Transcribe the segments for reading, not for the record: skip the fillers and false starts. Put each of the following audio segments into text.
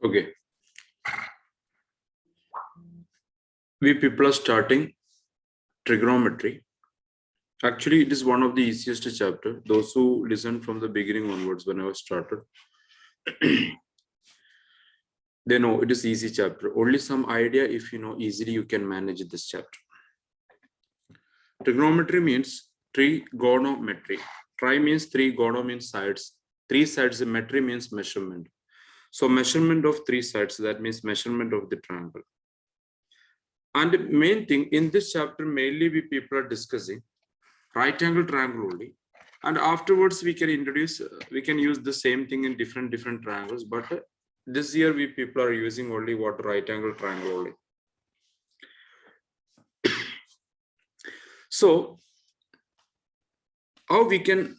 Okay, we people are starting trigonometry. Actually, it is one of the easiest chapter. Those who listen from the beginning onwards, when I was started, they know it is easy chapter. Only some idea, if you know easily, you can manage this chapter. Trigonometry means trigonometry. Tri means three, gono means sides. Three sides, metry means measurement. So measurement of three sides, that means measurement of the triangle. And the main thing in this chapter, mainly we people are discussing right angle triangle only. And afterwards we can introduce, we can use the same thing in different triangles. But this year we people are using only what right angle triangle only. So how we can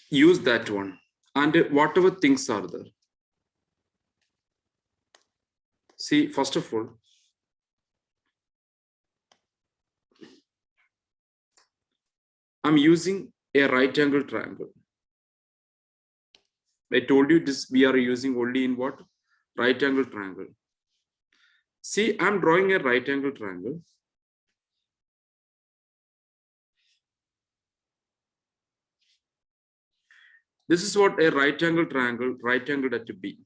use that one and whatever things are there. See, first of all, I'm using a right angle triangle. I told you this we are using only in what? Right angle triangle. See, I'm drawing a right angle triangle. This is what a right angle triangle, right angle at B.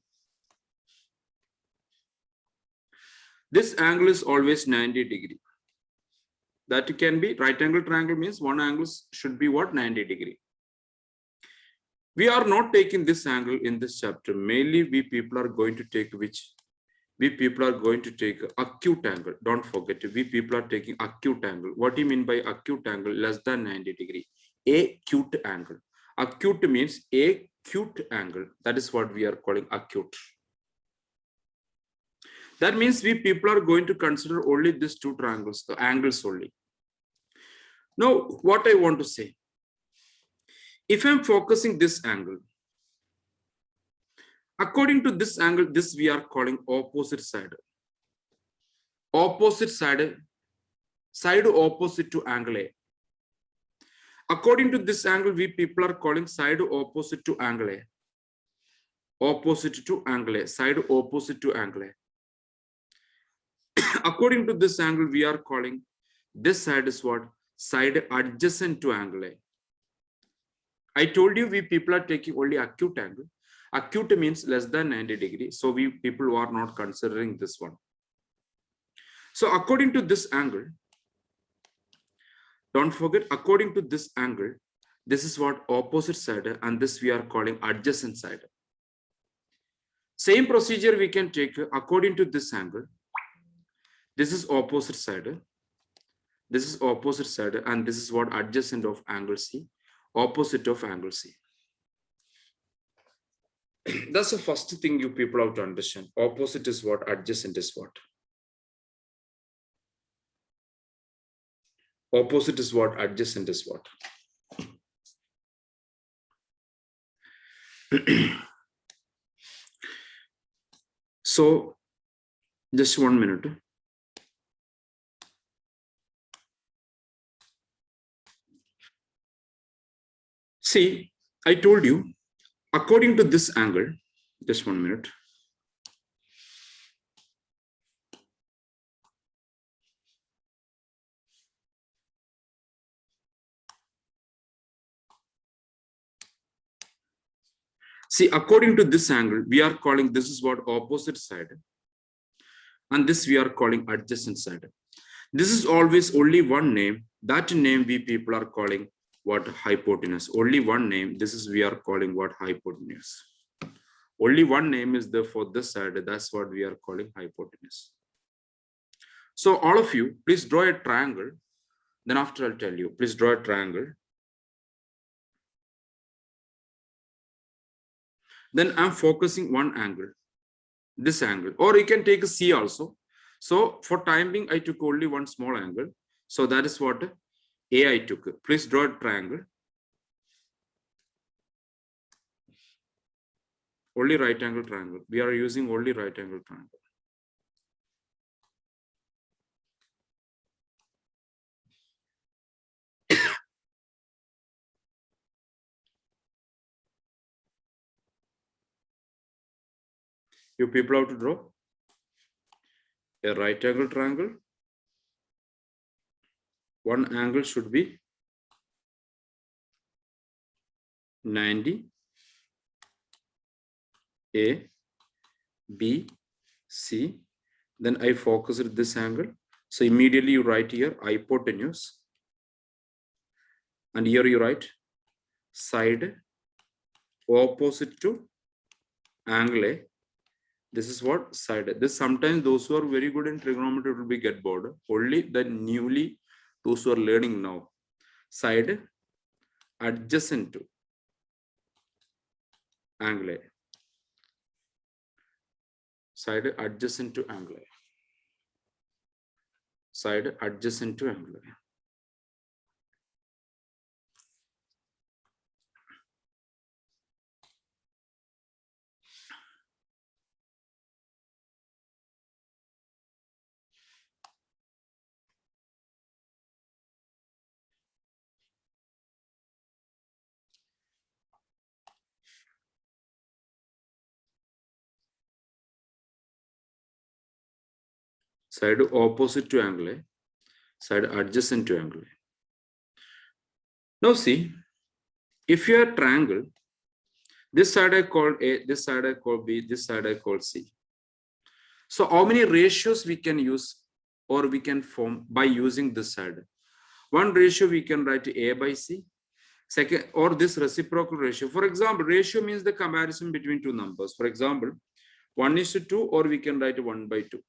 This angle is always 90 degree. That can be right angle triangle means one angle should be what? 90 degree. We are not taking this angle in this chapter. Mainly we people are going to take which? We people are going to take acute angle. Don't forget, we people are taking acute angle. What do you mean by acute angle? Less than 90 degree. Acute angle. Acute means acute angle. That is what we are calling acute. That means we people are going to consider only these two triangles, the angles only. Now, what I want to say, if I'm focusing this angle, according to this angle, this we are calling opposite side. Opposite side, side opposite to angle A. According to this angle, we people are calling side opposite to angle A. Opposite to angle A, side opposite to angle A. According to this angle, we are calling this side is what? Side adjacent to angle A. I told you we people are taking only acute angle. Acute means less than 90 degrees. So we people are not considering this one. So according to this angle, don't forget, according to this angle, this is what opposite side, and this we are calling adjacent side. Same procedure we can take according to this angle. This is opposite side. This is opposite side, and this is what adjacent of angle C, opposite of angle C. That's the first thing you people have to understand. Opposite is what, adjacent is what. Opposite is what, adjacent is what. So, just 1 minute. See, I told you, according to this angle, just 1 minute. See, according to this angle, we are calling this is what opposite side. And this we are calling adjacent side. This is always only one name. That name we people are calling what? Hypotenuse. Only one name. This is we are calling what? Hypotenuse. Only one name is there for this side. That's what we are calling hypotenuse. So all of you, please draw a triangle. Then after I'll tell you, please draw a triangle. Then I'm focusing one angle, this angle, or you can take a C also. So for time being, I took only one small angle. So that is what A I took. Please draw a triangle. Only right angle triangle. We are using only right angle triangle. You people have to draw a right angle triangle. One angle should be 90, A, B, C. Then I focus at this angle. So immediately you write here hypotenuse. And here you write side opposite to angle A. This is what side. This sometimes those who are very good in trigonometry will be get bored. Only the newly those who are learning now. Side adjacent to angle A. Side adjacent to angle A. Side adjacent to angle A. Side opposite to angle A, side adjacent to angle A. Now see, if you have triangle, this side I call A, this side I call B, this side I call C. So how many ratios we can use or we can form by using this side? One ratio we can write A by C. Second, or this reciprocal ratio. For example, ratio means the comparison between two numbers. For example, 1:2, or we can write 1/2.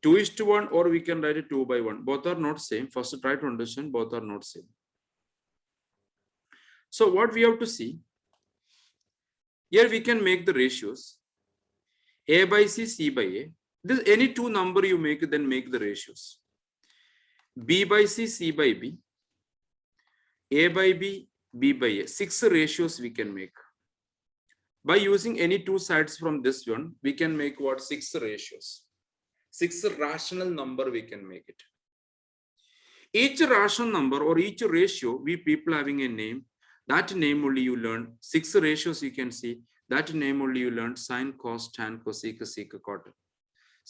2:1, or we can write it 2/1. Both are not same. First, try to understand both are not same. So what we have to see, here we can make the ratios A by C, C by A. This any two number you make, then make the ratios. B by C, C by B, A by B, B by A. 6 ratios we can make. By using any two sides from this one, we can make what? 6 ratios. 6 rational number we can make it. Each rational number or each ratio, we people having a name. That name only you learn. 6 ratios you can see. That name only you learn: sine, cos, tan, cosec, sec, cot.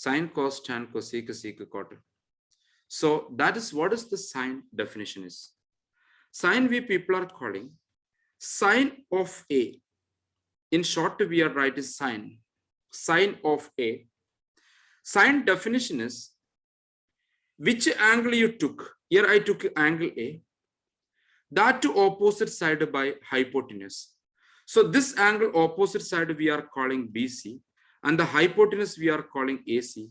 Sine, cos, tan, cosec, sec, cot. So that is what is the sine definition is. Sine we people are calling sine of A. In short, we are writing sine. Sine of A. Sine definition is which angle you took. Here I took angle A. That to opposite side by hypotenuse. So this angle opposite side we are calling BC, and the hypotenuse we are calling AC.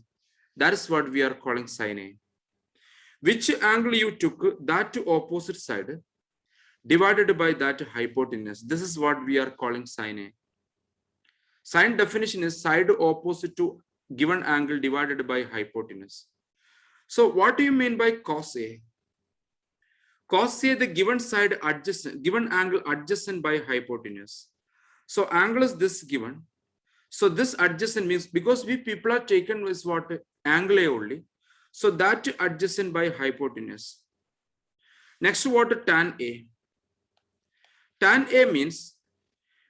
That is what we are calling sine A. Which angle you took, that to opposite side divided by that hypotenuse. This is what we are calling sine A. Sine definition is side opposite to given angle divided by hypotenuse. So what do you mean by cos A? Cos A, the given side adjacent, given angle adjacent by hypotenuse. So angle is this given. So this adjacent means, because we people are taken with what? Angle A only. So that adjacent by hypotenuse. Next, what? Tan A. Tan A means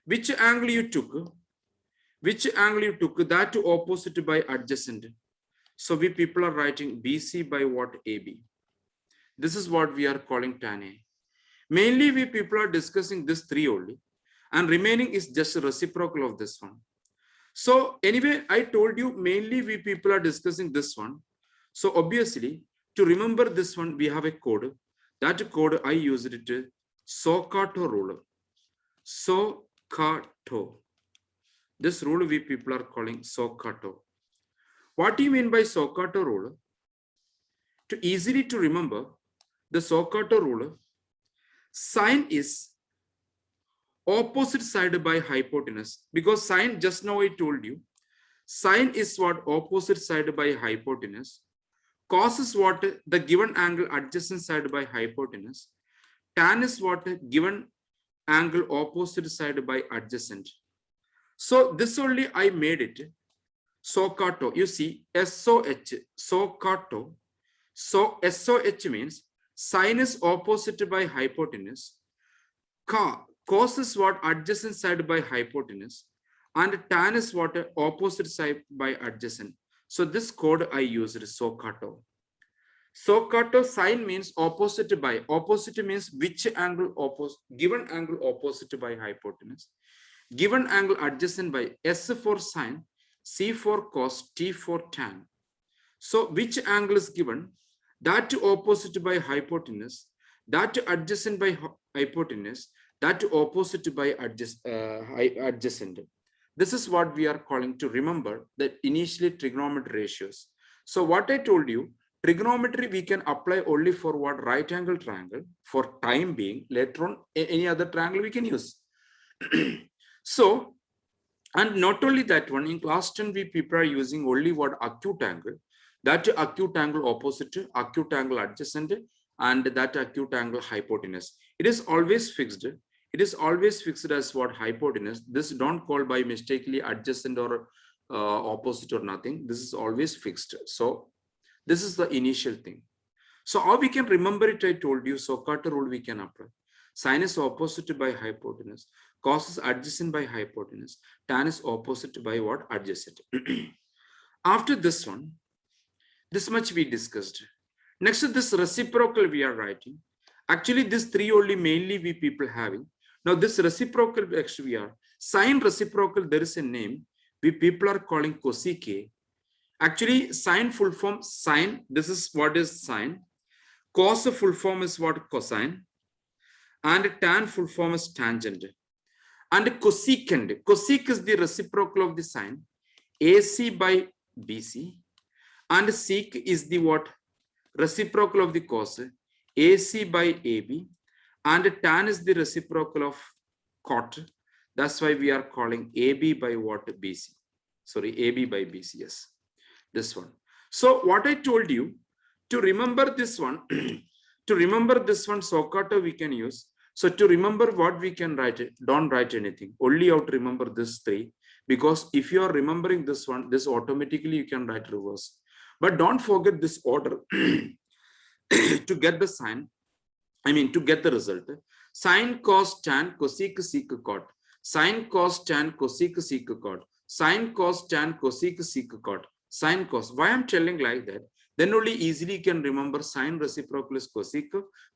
which angle you took. Which angle you took, that to opposite by adjacent. So we people are writing BC by what? AB. This is what we are calling tan A. Mainly we people are discussing this 3 only, and remaining is just a reciprocal of this one. So anyway, I told you mainly we people are discussing this one. So obviously to remember this one, we have a code. That code I used it, Stokkato rule. Stokkato. This rule we people are calling Stokkato. What do you mean by Stokkato rule? To easily to remember the Stokkato rule, sine is opposite side by hypotenuse, because sine, just now I told you, sine is what? Opposite side by hypotenuse. Cos is what? The given angle adjacent side by hypotenuse. Tan is what? Given angle opposite side by adjacent. So this only I made it Stokkato. You see, SOH, Stokkato. So SOH means sine is opposite by hypotenuse. Cos is what? Adjacent side by hypotenuse. And tan is what? Opposite side by adjacent. So this code I used is SOHCAHTO. SOHCAHTO sign means opposite by. Opposite means which angle opposite, given angle opposite by hypotenuse. Given angle adjacent by. S for sine, C for cos, T for tan. So which angle is given? That opposite by hypotenuse, that adjacent by hypotenuse, that opposite by adjacent. This is what we are calling to remember that initially trigonometry ratios. So what I told you, trigonometry we can apply only for what? Right angle triangle. For time being, later on any other triangle we can use. So, and not only that one, in class 10 we people are using only what? Acute angle. That acute angle opposite, acute angle adjacent, and that acute angle hypotenuse. It is always fixed. It is always fixed as what? Hypotenuse. This don't call by mistakenly adjacent or opposite or nothing. This is always fixed. So this is the initial thing. So how we can remember it? I told you, SOHCAHTO rule we can apply. Sine is opposite by hypotenuse. Cos is adjacent by hypotenuse. Tan is opposite by what? Adjacent. After this one, this much we discussed. Next, this reciprocal we are writing. Actually, this three only mainly we people having. Now, this reciprocal actually we are. Sine reciprocal, there is a name. We people are calling cosec. Actually, sine full form, sine. This is what is sine. Cos full form is what? Cosine. And tan full form is tangent. And cosecant. Cosec is the reciprocal of the sine. AC by BC. And sec is the what? Reciprocal of the cos. AC by AB. And tan is the reciprocal of cot. That's why we are calling AB by what? BC. Sorry, AB by BC. Yes, this one. So what I told you, to remember this one, SOHCAHTO we can use. So to remember what we can write, don't write anything. Only you have to remember this three. Because if you are remembering this one, this automatically you can write reverse. But don't forget this order to get the sign. I mean, to get the result. Sine, cos, tan, cosec, sec, cot. Sine, cos, tan, cosec, sec, cot. Sine, cos, tan, cosec, sec, cot. Sine, cos. Why I'm telling like that? Then only easily can remember sine reciprocal is cosec,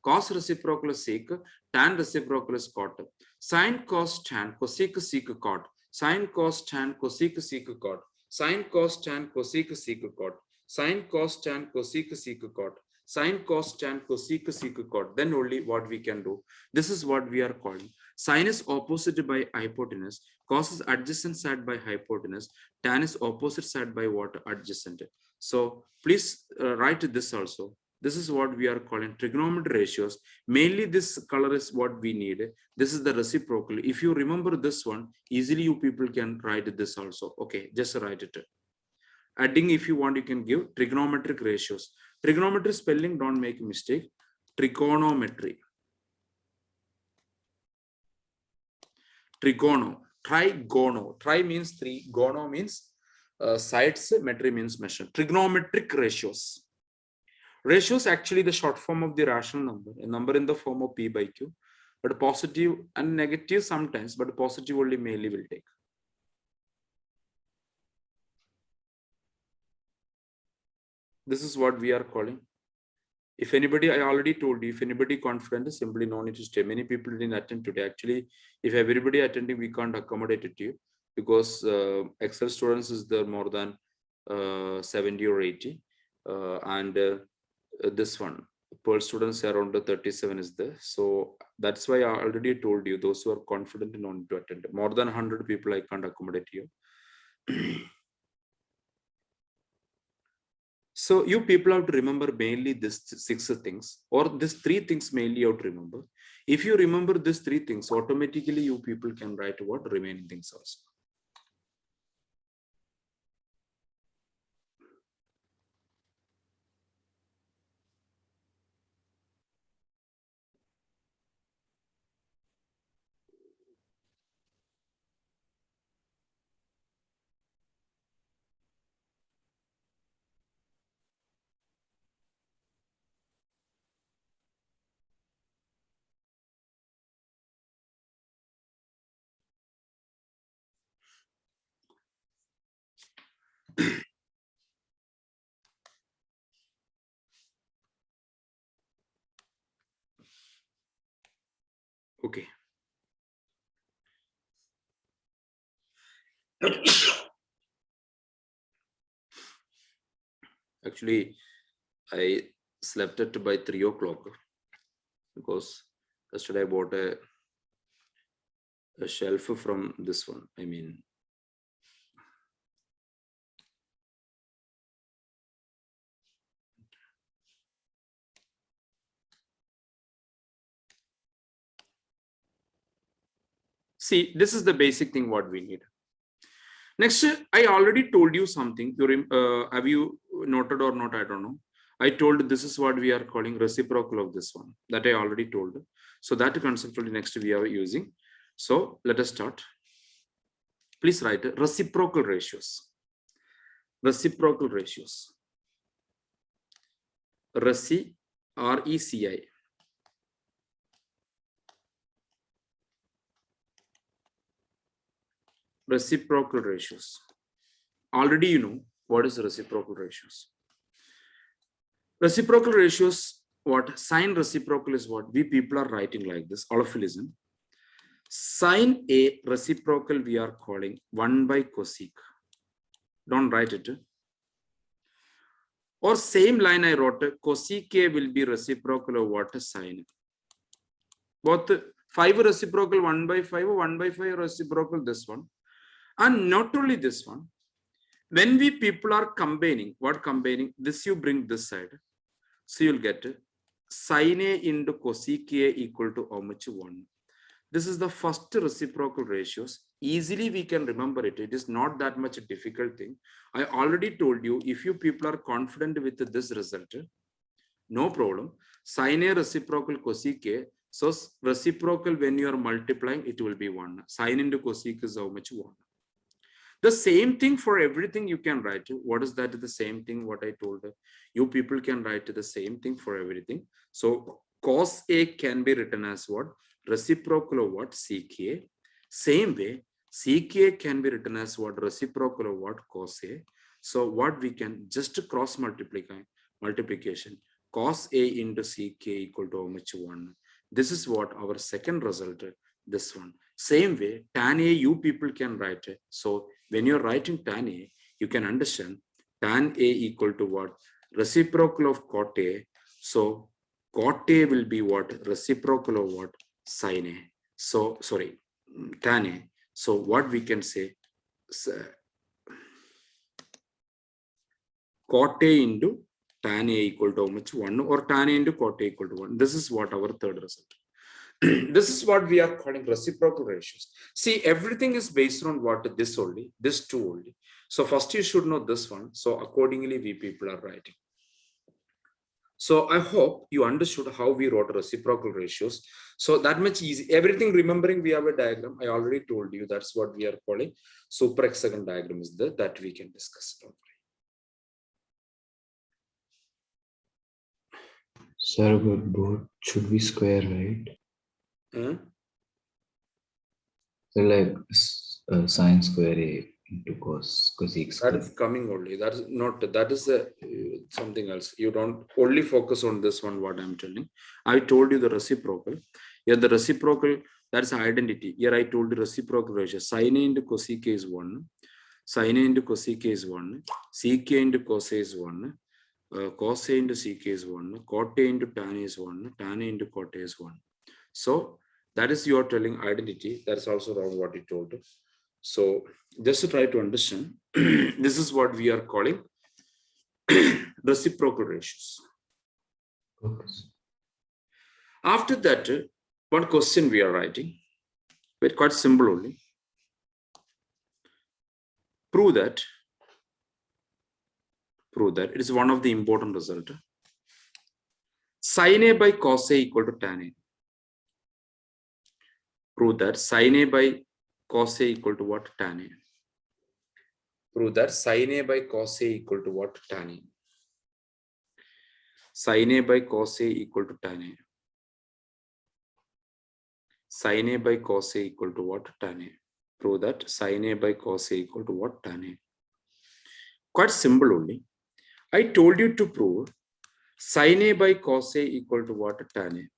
cos reciprocal is sec, tan reciprocal is cot. Sine, cos, tan, cosec, sec, cot. Sine, cos, tan, cosec, sec, cot. Sine, cos, tan, cosec, sec, cot. Sine, cos, tan, cosec, sec, cot. Sine, cos, tan, cosec, sec, cot. Then only what we can do. This is what we are calling. Sine is opposite by hypotenuse. Cos is adjacent side by hypotenuse. Tan is opposite side by what? Adjacent. So please write this also. This is what we are calling trigonometry ratios. Mainly this color is what we need. This is the reciprocal. If you remember this one, easily you people can write this also. Okay, just write it. Adding, if you want, you can give trigonometric ratios. Trigonometry spelling, don't make a mistake. Trigonometry. Trigono. Trigono. Tri means three. Gono means sides. Metry means measure. Trigonometric ratios. Ratios actually the short form of the rational number. A number in the form of P by Q. But positive and negative sometimes. But positive only mainly will take. This is what we are calling. If anybody, I already told you, if anybody confident, simply no need to stay. Many people didn't attend today. Actually, if everybody attending, we can't accommodate it to you because Excel students is there more than 70 or 80. And this one, Pearl students around 37 is there. So that's why I already told you, those who are confident no need to attend. More than 100 people, I can't accommodate you. So you people have to remember mainly these 6 things or these 3 things mainly you have to remember. If you remember these 3 things, automatically you people can write what remaining things also. Actually, I slept at by 3 o'clock because yesterday I bought a shelf from this one. I mean, see, this is the basic thing what we need. Next, I already told you something. Have you noted or not? I don't know. I told this is what we are calling reciprocal of this one. That I already told. So that conceptually next we are using. So let us start. Please write reciprocal ratios. Reciprocal ratios. RECI. Reciprocal ratios. Already you know what is reciprocal ratios. Reciprocal ratios, what? Sine reciprocal is what? We people are writing like this. All of you listen. Sine A reciprocal we are calling 1 by cosec. Don't write it. Or same line I wrote, cosec A will be reciprocal of what? Sine. Both 5 reciprocal 1 by 5, 1 by 5 reciprocal this one. And not only this one, when we people are combining, what combining? This you bring this side. So you'll get sine A into cosec A equal to how much? 1. This is the first reciprocal ratios. Easily we can remember it. It is not that much a difficult thing. I already told you, if you people are confident with this result, no problem. Sine A reciprocal cosec A. So reciprocal when you are multiplying, it will be 1. Sine into cosec is how much? 1. The same thing for everything you can write. What is that? The same thing what I told you people can write the same thing for everything. So cos A can be written as what? Reciprocal of what? Sec A. Same way, sec A can be written as what? Reciprocal of what? Cos A. So what we can just cross multiplication. Cos A into sec A equal to how much? 1. This is what our second result. This one. Same way, tan A you people can write it. So when you're writing tan A, you can understand tan A equal to what? Reciprocal of cot A. So cot A will be what? Reciprocal of what? Sin A. So sorry, tan A. So what we can say? Cot A into tan A equal to how much? 1, or tan A into cot A equal to 1. This is what our third result. This is what we are calling reciprocal ratios. See, everything is based on what? This only, this two only. So first you should know this one. So accordingly, we people are writing. So I hope you understood how we wrote reciprocal ratios. So that much easy. Everything remembering we have a diagram. I already told you that's what we are calling super hexagon diagram is that we can discuss. Sir, but both should be square, right? So like sine square A into cosec square. That is coming only. That is not. That is something else. You don't only focus on this one. What I'm telling. I told you the reciprocal. Here the reciprocal. That's identity. Here I told you reciprocal ratio. Sine A into cosec A is 1. Sine A into cosec A is 1. Sec A into cos A is 1. Cos A into sec A is 1. Cot A into tan A is 1. Tan A into cot A is 1. So that is your telling identity. That's also wrong what you told. So just to try to understand, this is what we are calling reciprocal ratios. Okay. After that, one question we are writing, but quite simple only. Prove that it is one of the important result. Sin A by cos A equal to tan A. Prove that sin A by cos A equal to what? Tan A. Prove that sin A by cos A equal to what? Tan A. Sin A by cos A equal to tan A. Sin A by cos A equal to what? Tan A. Prove that sin A by cos A equal to what? Tan A. Quite simple only. I told you to prove sin A by cos A equal to what? Tan A.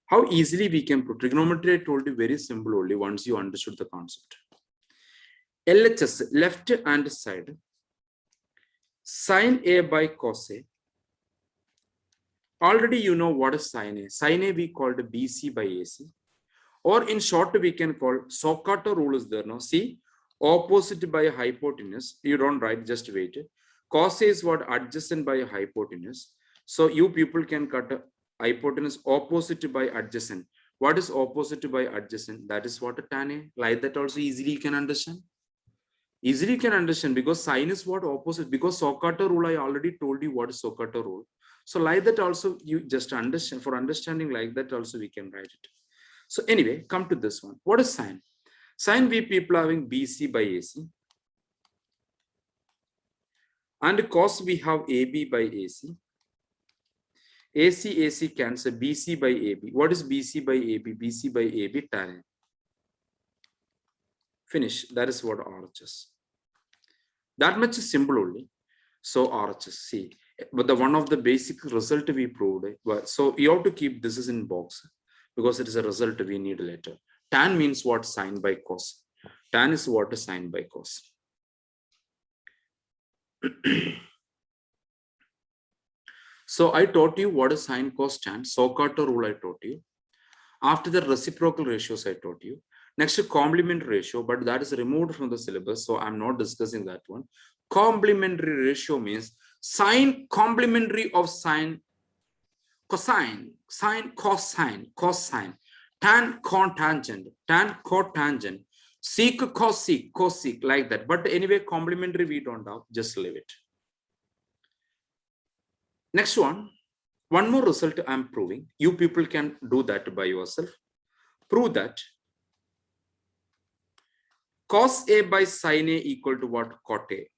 How easily we can prove? Trigonometry I told you very simple only once you understood the concept. LHS, left hand side, sine A by cos A. Already you know what is sine A. Sine A we called BC by AC. Or in short, we can call Socrates rule is there now. See, opposite by hypotenuse. You don't write, just wait. Cos A is what? Adjacent by hypotenuse. So you people can cut a hypotenuse opposite by adjacent. What is opposite by adjacent? That is what a tan A. Like that also easily you can understand. Easily you can understand because sine is what? Opposite. Because Socrates rule, I already told you what is Socrates rule. So like that also you just understand. For understanding like that also we can write it. So anyway, come to this one. What is sine? Sine we people are having BC by AC. And cos we have AB by AC. AC cancel BC by AB. What is BC by AB? BC by AB tan A. Finish. That is what RHS. That much is simple only. So RHS. See, but the one of the basic result we proved. So you have to keep this is in box because it is a result we need later. Tan means what? Sine by cos. Tan is what? Sine by cos. So I taught you what is sine, cos, tan. Socrates rule I taught you. After the reciprocal ratios I taught you. Next, complementary ratio, but that is removed from the syllabus, so I'm not discussing that one. Complementary ratio means sine complementary of sine, cosine, sine, cosine, cosine, tan, cotangent, tan, cotangent, sec, cosec, cosec, like that. But anyway, complementary we don't have, just leave it. Next one more result I'm proving. You people can do that by yourself. Prove that cos A by sine A equal to what? Cot A.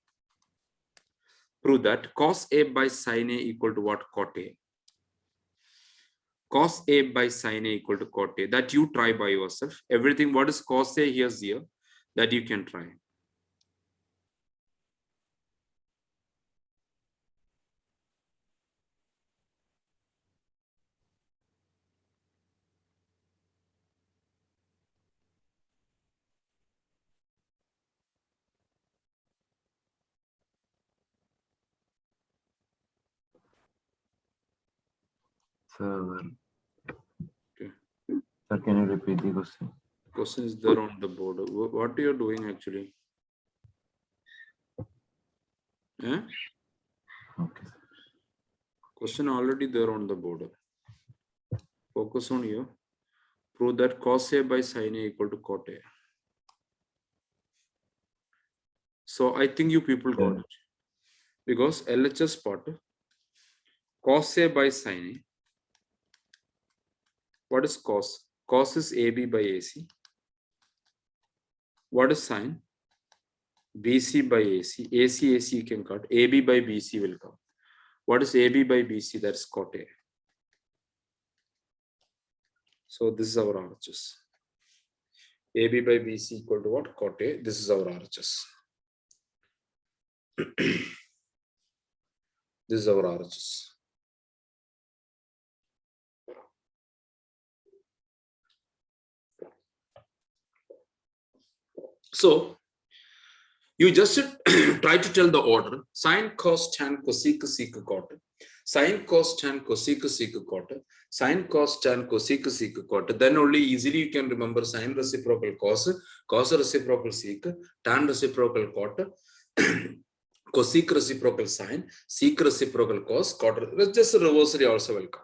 Prove that cos A by sine A equal to what? Cot A. Cos A by sine A equal to cot A. That you try by yourself. Everything what is cos A here, that you can try. Sir, Okay. sir, can you repeat the question? Question is there on the board. What are you doing actually? Yeah? Okay. Question already there on the board. Focus on you. Prove that cos A by sine A equal to cot A. So I think you people got it. Because LHS part, cos A by sine A. What is cos? Cos is AB by AC. What is sine? BC by AC. AC you can cut. AB by BC will come. What is AB by BC? That's cot A. So this is our RHS. AB by BC equal to what? Cot A. This is our RHS. This is our RHS. So you just try to tell the order: sine, cos, tan, cosec, sec, cot. Sine, cos, tan, cosec, sec, cot. Sine, cos, tan, cosec, sec, cot. Then only easily you can remember sine reciprocal cos, cos reciprocal sec, tan reciprocal cot, cosec reciprocal sine, sec reciprocal cos, cot. Just reversely also will come.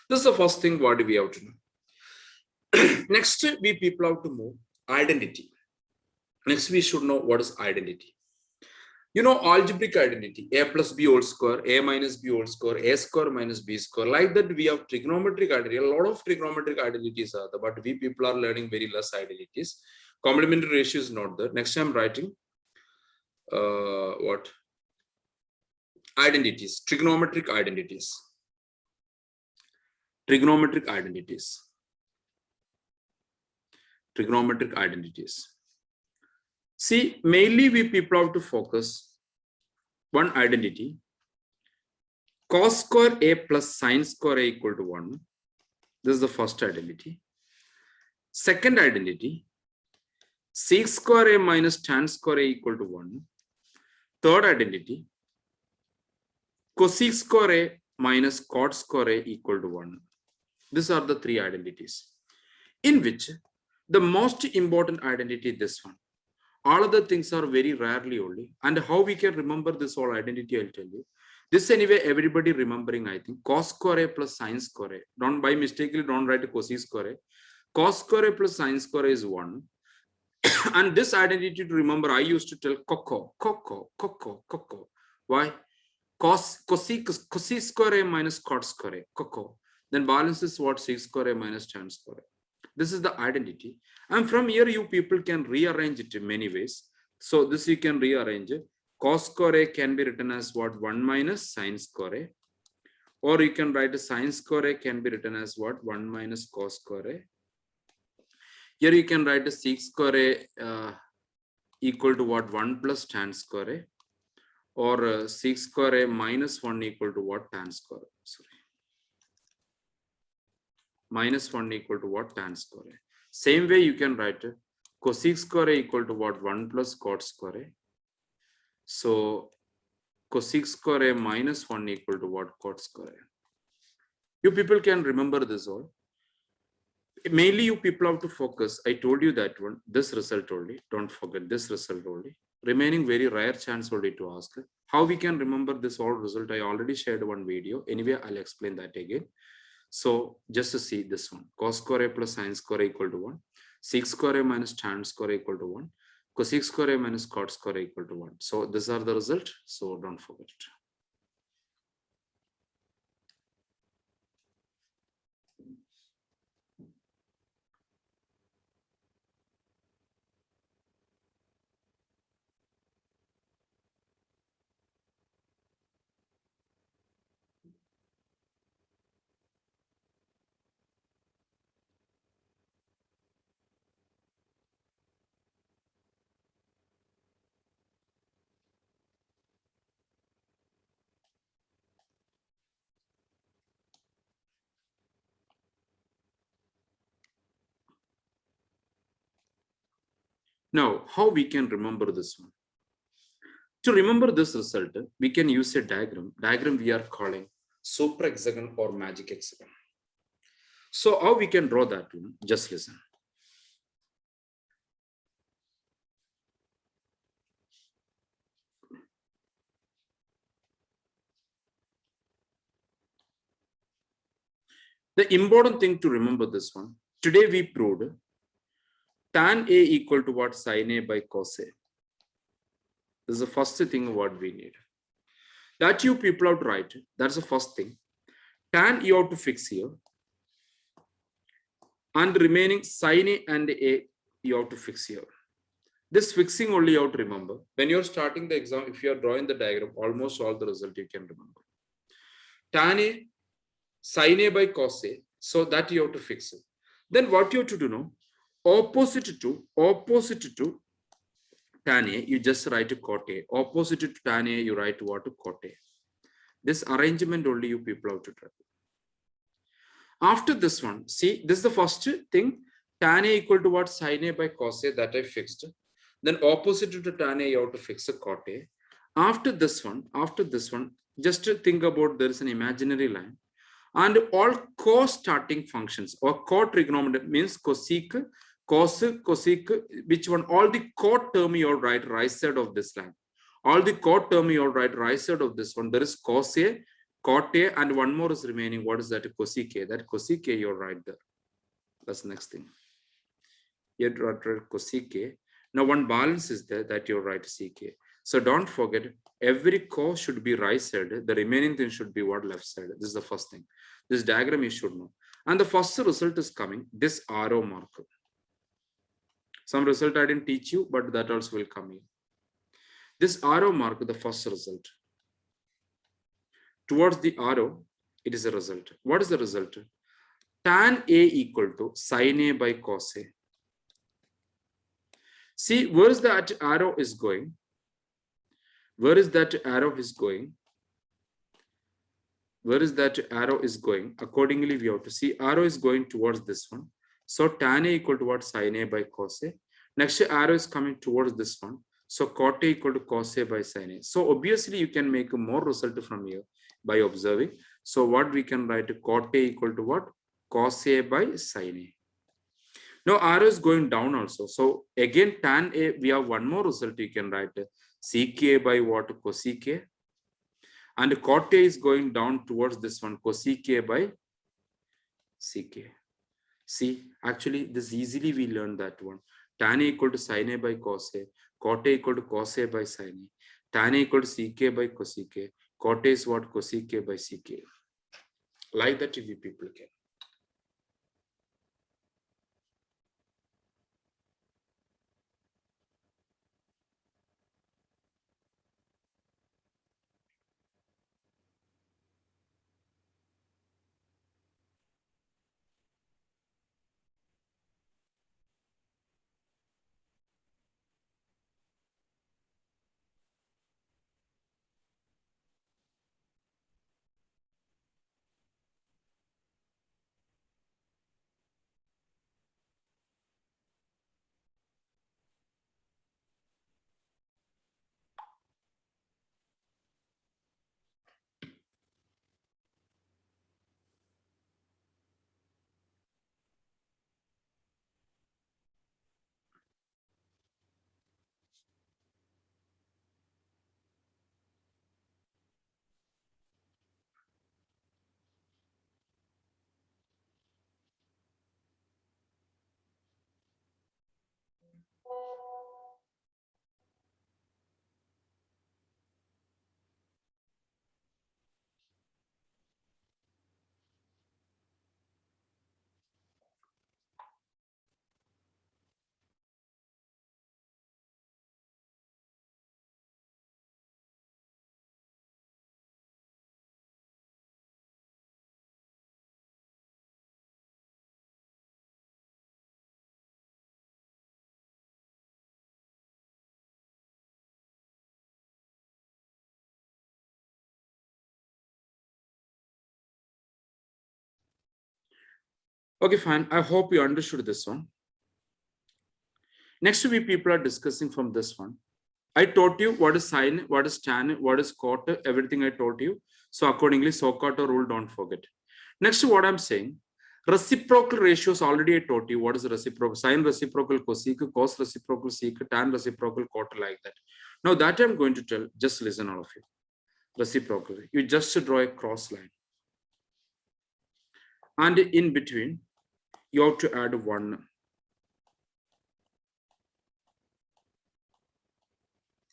This is the first thing what we have to know. Next, we people have to move identity. Next, we should know what is identity. You know, algebraic identity, a plus b whole square, a minus b whole square, a square minus b square. Like that, we have trigonometric identity. A lot of trigonometric identities are there, but we people are learning very less identities. Complementary ratio is not there. Next, I'm writing what? Identities, trigonometric identities. Trigonometric identities. Trigonometric identities. See, mainly we people have to focus one identity. Cos square A plus sine square A equal to 1. This is the first identity. Second identity. sec square A minus tan square A equal to 1. Third identity, cosec square A minus cot square A equal to 1. These are the three identities, in which the most important identity is this one. All other things are very rarely only. And how we can remember this whole identity, I'll tell you. This anyway, everybody remembering, I think, cos square A plus sin square A. Don't by mistakenly don't write cosec square A. Cos square A plus sin square A is 1. And this identity to remember, I used to tell coco. Why? Cosec square A minus cot square A, coco. Then balance is what? Sec square A minus tan square A. This is the identity. And from here, you people can rearrange it in many ways. So this you can rearrange it. Cos square A can be written as what? 1 minus sin square A. Or you can write a sin square A can be written as what? 1 minus cos square A. Here you can write a sec square A equal to what? 1 plus tan square A. Or sec square A minus 1 equal to what? Tan square A. Sorry. Minus 1 equal to what? Tan square A. Same way you can write cosec square A equal to what? 1 plus cot square A. So cosec square A minus 1 equal to what? Cot square A. You people can remember this all. Mainly you people have to focus. I told you that one, this result only. Don't forget this result only. Remaining very rare chance only to ask. How we can remember this all result? I already shared one video. Anyway, I'll explain that again. So just to see this one, cos square A plus sin square A equal to 1, sec square A minus tan square A equal to 1, cosec square A minus cot square A equal to 1. So these are the result. So don't forget it. Now, how we can remember this one? To remember this result, we can use a diagram. Diagram we are calling super hexagon or magic hexagon. So how we can draw that one? Just listen. The important thing to remember this one. Today we proved tan A equal to what? Sin A by cos A. This is the first thing what we need. That you people have to write. That's the first thing. Tan you have to fix here. And remaining sin A and A you have to fix here. This fixing only you have to remember. When you're starting the exam, if you are drawing the diagram, almost all the result you can remember. Tan A, sin A by cos A. So that you have to fix it. Then what you have to do now? Opposite to tan A, you just write cot A. Opposite to tan A, you write what? Cot A. This arrangement only you people have to try. After this one, see, this is the first thing. Tan A equal to what? Sin A by cos A, that I fixed. Then opposite to tan A, you have to fix a cot A. After this one, just to think about there is an imaginary line. And all co-starting functions or co-trigonometry means cosec, cos, cosec, which one? All the co-term you write right side of this line. All the co-term you write right side of this one. There is cos A, cot A, and one more is remaining. What is that? Cosec A. That cosec A you write there. That's the next thing. You write cosec A. Now one balance is there that you write sec A. So don't forget, every cos should be right side. The remaining thing should be what? Left side. This is the first thing. This diagram you should know. And the first result is coming, this arrow marker. Some result I didn't teach you, but that also will come in. This arrow mark, the first result. Towards the arrow, it is a result. What is the result? Tan A equal to sin A by cos A. See, where is that arrow is going? Where is that arrow is going? Where is that arrow is going? Accordingly, we have to see arrow is going towards this one. So tan A equal to what? Sin A by cos A. Next arrow is coming towards this one. So cot A equal to cos A by sin A. So obviously you can make a more result from here by observing. So what we can write, cot A equal to what? Cos A by sin A. Now arrow is going down also. So again tan A, we have one more result. You can write sec A by what? Cosec A. And cot A is going down towards this one, cosec A by sec A. See, actually this easily we learned that one. Tan A equal to sin A by cos A, cot A equal to cos A by sin A, tan A equal to sec A by cosec A, cot A is what? Cosec A by sec A. Like that we people can. Okay, fine. I hope you understood this one. Next, we people are discussing from this one. I taught you what is sine, what is tan, what is cot, everything I taught you. So accordingly, SOHCAHTO rule, don't forget. Next, what I'm saying, reciprocal ratios already I taught you. What is reciprocal? Sine reciprocal cosec, cos reciprocal sec, tan reciprocal cot, like that. Now that I'm going to tell, just listen all of you. Reciprocal, you just draw a cross line. And in between, you have to add one.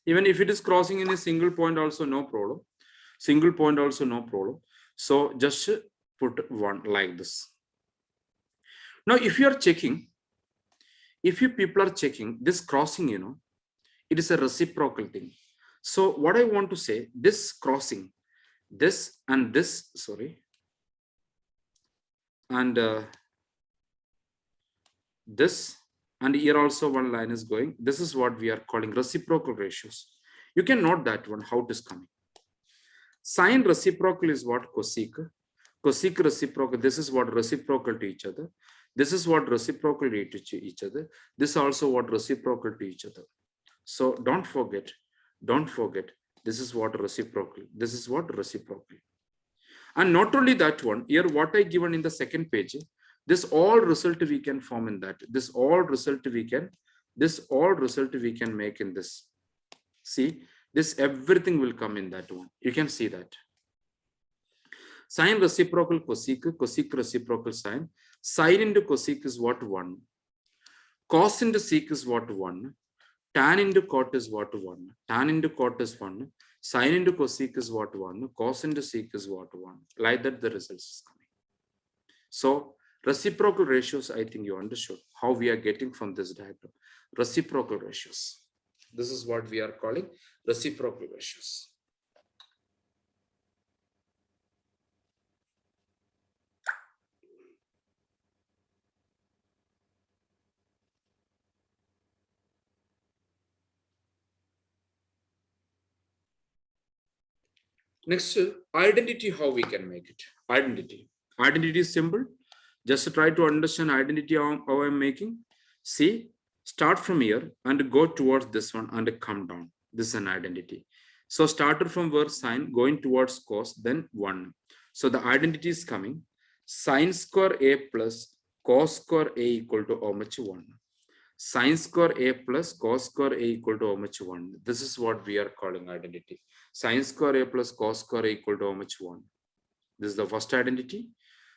Even if it is crossing in a single point also, no problem. Single point also, no problem. So just put one like this. Now, if you are checking, if you people are checking this crossing, you know, it is a reciprocal thing. So what I want to say, this crossing, this and this, sorry, and this, and here also one line is going. This is what we are calling reciprocal ratios. You can note that one, how it is coming. Sine reciprocal is what? Cosec. Cosec reciprocal, this is what reciprocal to each other. This is what reciprocal to each other. This also what reciprocal to each other. So don't forget, this is what reciprocal. This is what reciprocal. And not only that one, here what I given in the second page, this all result we can form in that. This all result we can make in this. See, this everything will come in that one. You can see that. Sine reciprocal cosec, cosec reciprocal sine. Sine into cosec is what? 1. Cos into sec is what? 1. Tan into cot is what? 1. Tan into cot is 1. Sine into cosec is what? 1. Cos into sec is what? 1. Like that the results is coming. So reciprocal ratios, I think you understood how we are getting from this diagram. Reciprocal ratios. This is what we are calling reciprocal ratios. Next, identity, how we can make it. Identity. Identity is simple. Just try to understand identity how I'm making. See, Start from here and go towards this one and come down. This is an identity. So started from where sine going towards cos, then 1. So the identity is coming. Sine square a plus cos square a equal to how much? 1. Sine square a plus cos square a equal to how much? 1. This is what we are calling identity. Sine square a plus cos square a equal to how much? 1. This is the first identity.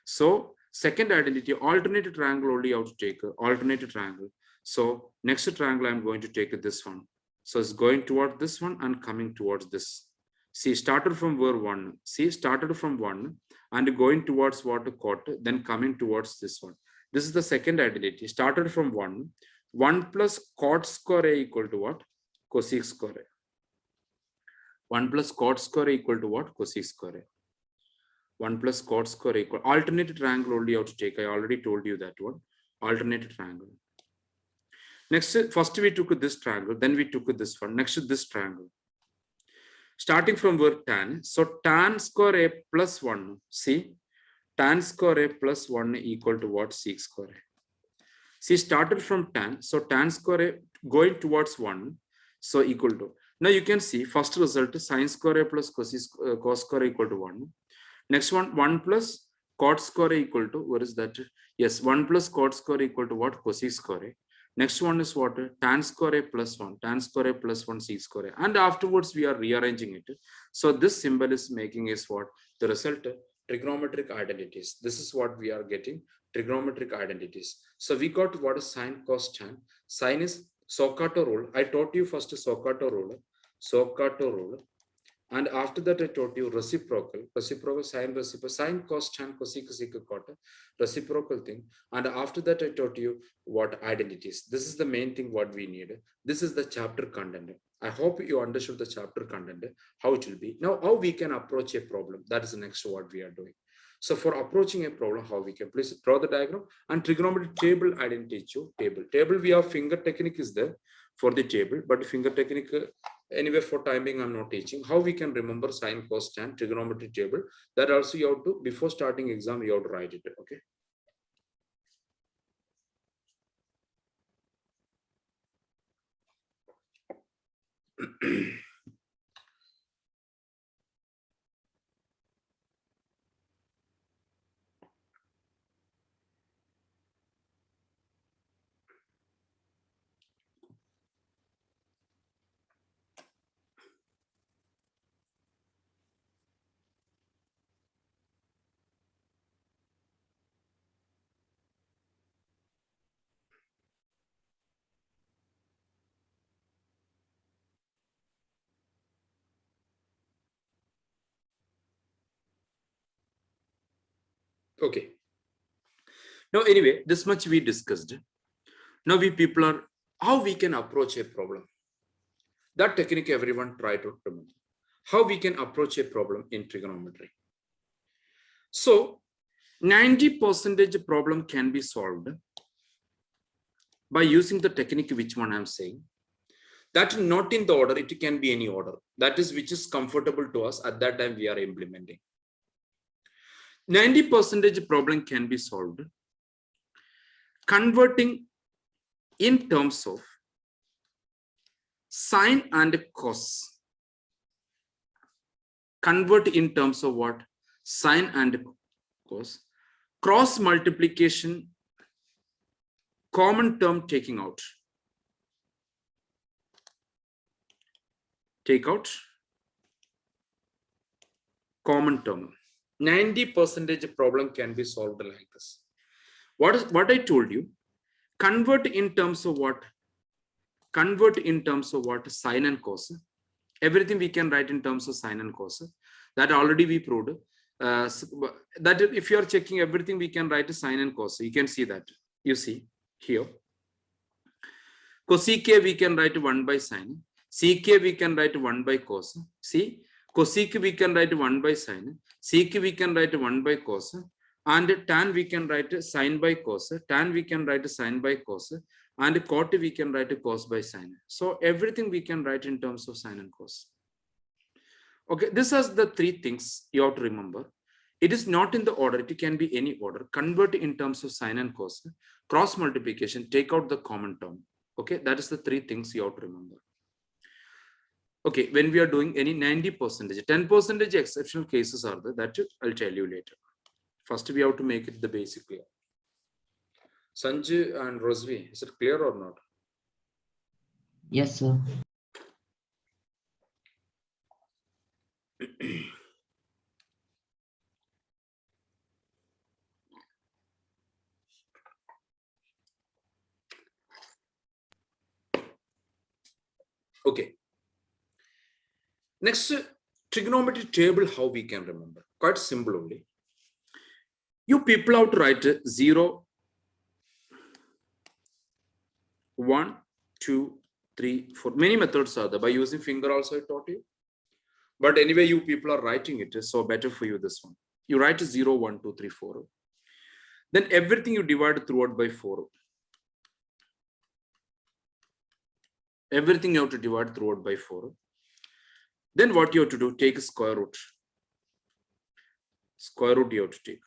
So second identity, alternate triangle only you have to take alternate triangle. So next triangle I'm going to take this one. So it's going toward this one and coming towards this. See, started from where 1. See, started from 1 and going towards what quarter, then coming towards this one. This is the second identity. Started from 1. 1 plus cot square a equal to what? Cosec square a. 1 plus cot square a equal to what? Cosec square a. 1 plus cot square equal. Alternate triangle only you have to take. I already told you that one. Alternate triangle. Next, first we took this triangle, then we took this one. Next, this triangle. Starting from where tan. So tan square a plus 1. See, tan square a plus 1 equal to what? Sec square a. See, started from tan. So tan square a going towards 1. So equal to. Now you can see first result sine square a plus cos square a equal to 1. Next one, 1 plus cot square equal to, what is that? Yes, 1 plus cot square equal to what? Cosec square. Next one is what? Tan square plus 1, tan square plus 1 sec square. And afterwards we are rearranging it. So this symbol is making is what? The result, trigonometric identities. This is what we are getting, trigonometric identities. So we got what is sine, cos, tan. Sine is Socrates rule. I taught you first Socrates rule. Socrates rule. And after that, I taught you reciprocal, sine, cos, tan, cosec, sec, cot, reciprocal thing. And after that, I taught you what identities. This is the main thing what we need. This is the chapter content. I hope you understood the chapter content, how it will be. Now, how we can approach a problem. That is the next what we are doing. So for approaching a problem, how we can please draw the diagram and trigonometry table I didn't teach you. Table we have finger technique is there for the table, but finger technique anyway for timing I'm not teaching. How we can remember sine, cos, tan, trigonometry table, that also you have to, before starting exam you have to write it. Okay. Okay. Now, anyway, this much we discussed. Now we people are, how we can approach a problem. That technique everyone try to remember. How we can approach a problem in trigonometry. So 90% problem can be solved by using the technique which one I'm saying. That not in the order, it can be any order. That is which is comfortable to us at that time we are implementing. 90% problem can be solved converting in terms of sine and cos. Convert in terms of what? Sine and cos. Cross multiplication, common term taking out. Take out common term. 90% problem can be solved like this. What I told you, convert in terms of what? Convert in terms of what? Sine and cos. Everything we can write in terms of sine and cos. That already we proved. That if you are checking everything, we can write a sine and cos. You can see that. You see here. Cosec we can write 1 by sine. Sec we can write 1 by cos. See, cosec we can write 1 by sine. Sec we can write 1 by cos. And tan we can write sine by cos. Tan we can write sine by cos. And cot we can write cos by sine. So everything we can write in terms of sine and cos. Okay, this is the three things you have to remember. It is not in the order, it can be any order. Convert in terms of sine and cos. Cross multiplication, take out the common term. Okay, that is the three things you have to remember. Okay, when we are doing any 90%, 10% exceptional cases are there, that I'll tell you later. First, we have to make it the basic clear. Sanjay and Rosvi, is it clear or not? Yes, sir. Okay. Next, trigonometry table, how we can remember. Quite simple only. You people have to write 0, 1, 2, 3, 4. Many methods are there. By using finger also I taught you. But anyway, you people are writing it, so better for you this one. You write 0, 1, 2, 3, 4. Then everything you divide throughout by 4. Everything you have to divide throughout by 4. Then what you have to do, take a square root. Square root you have to take.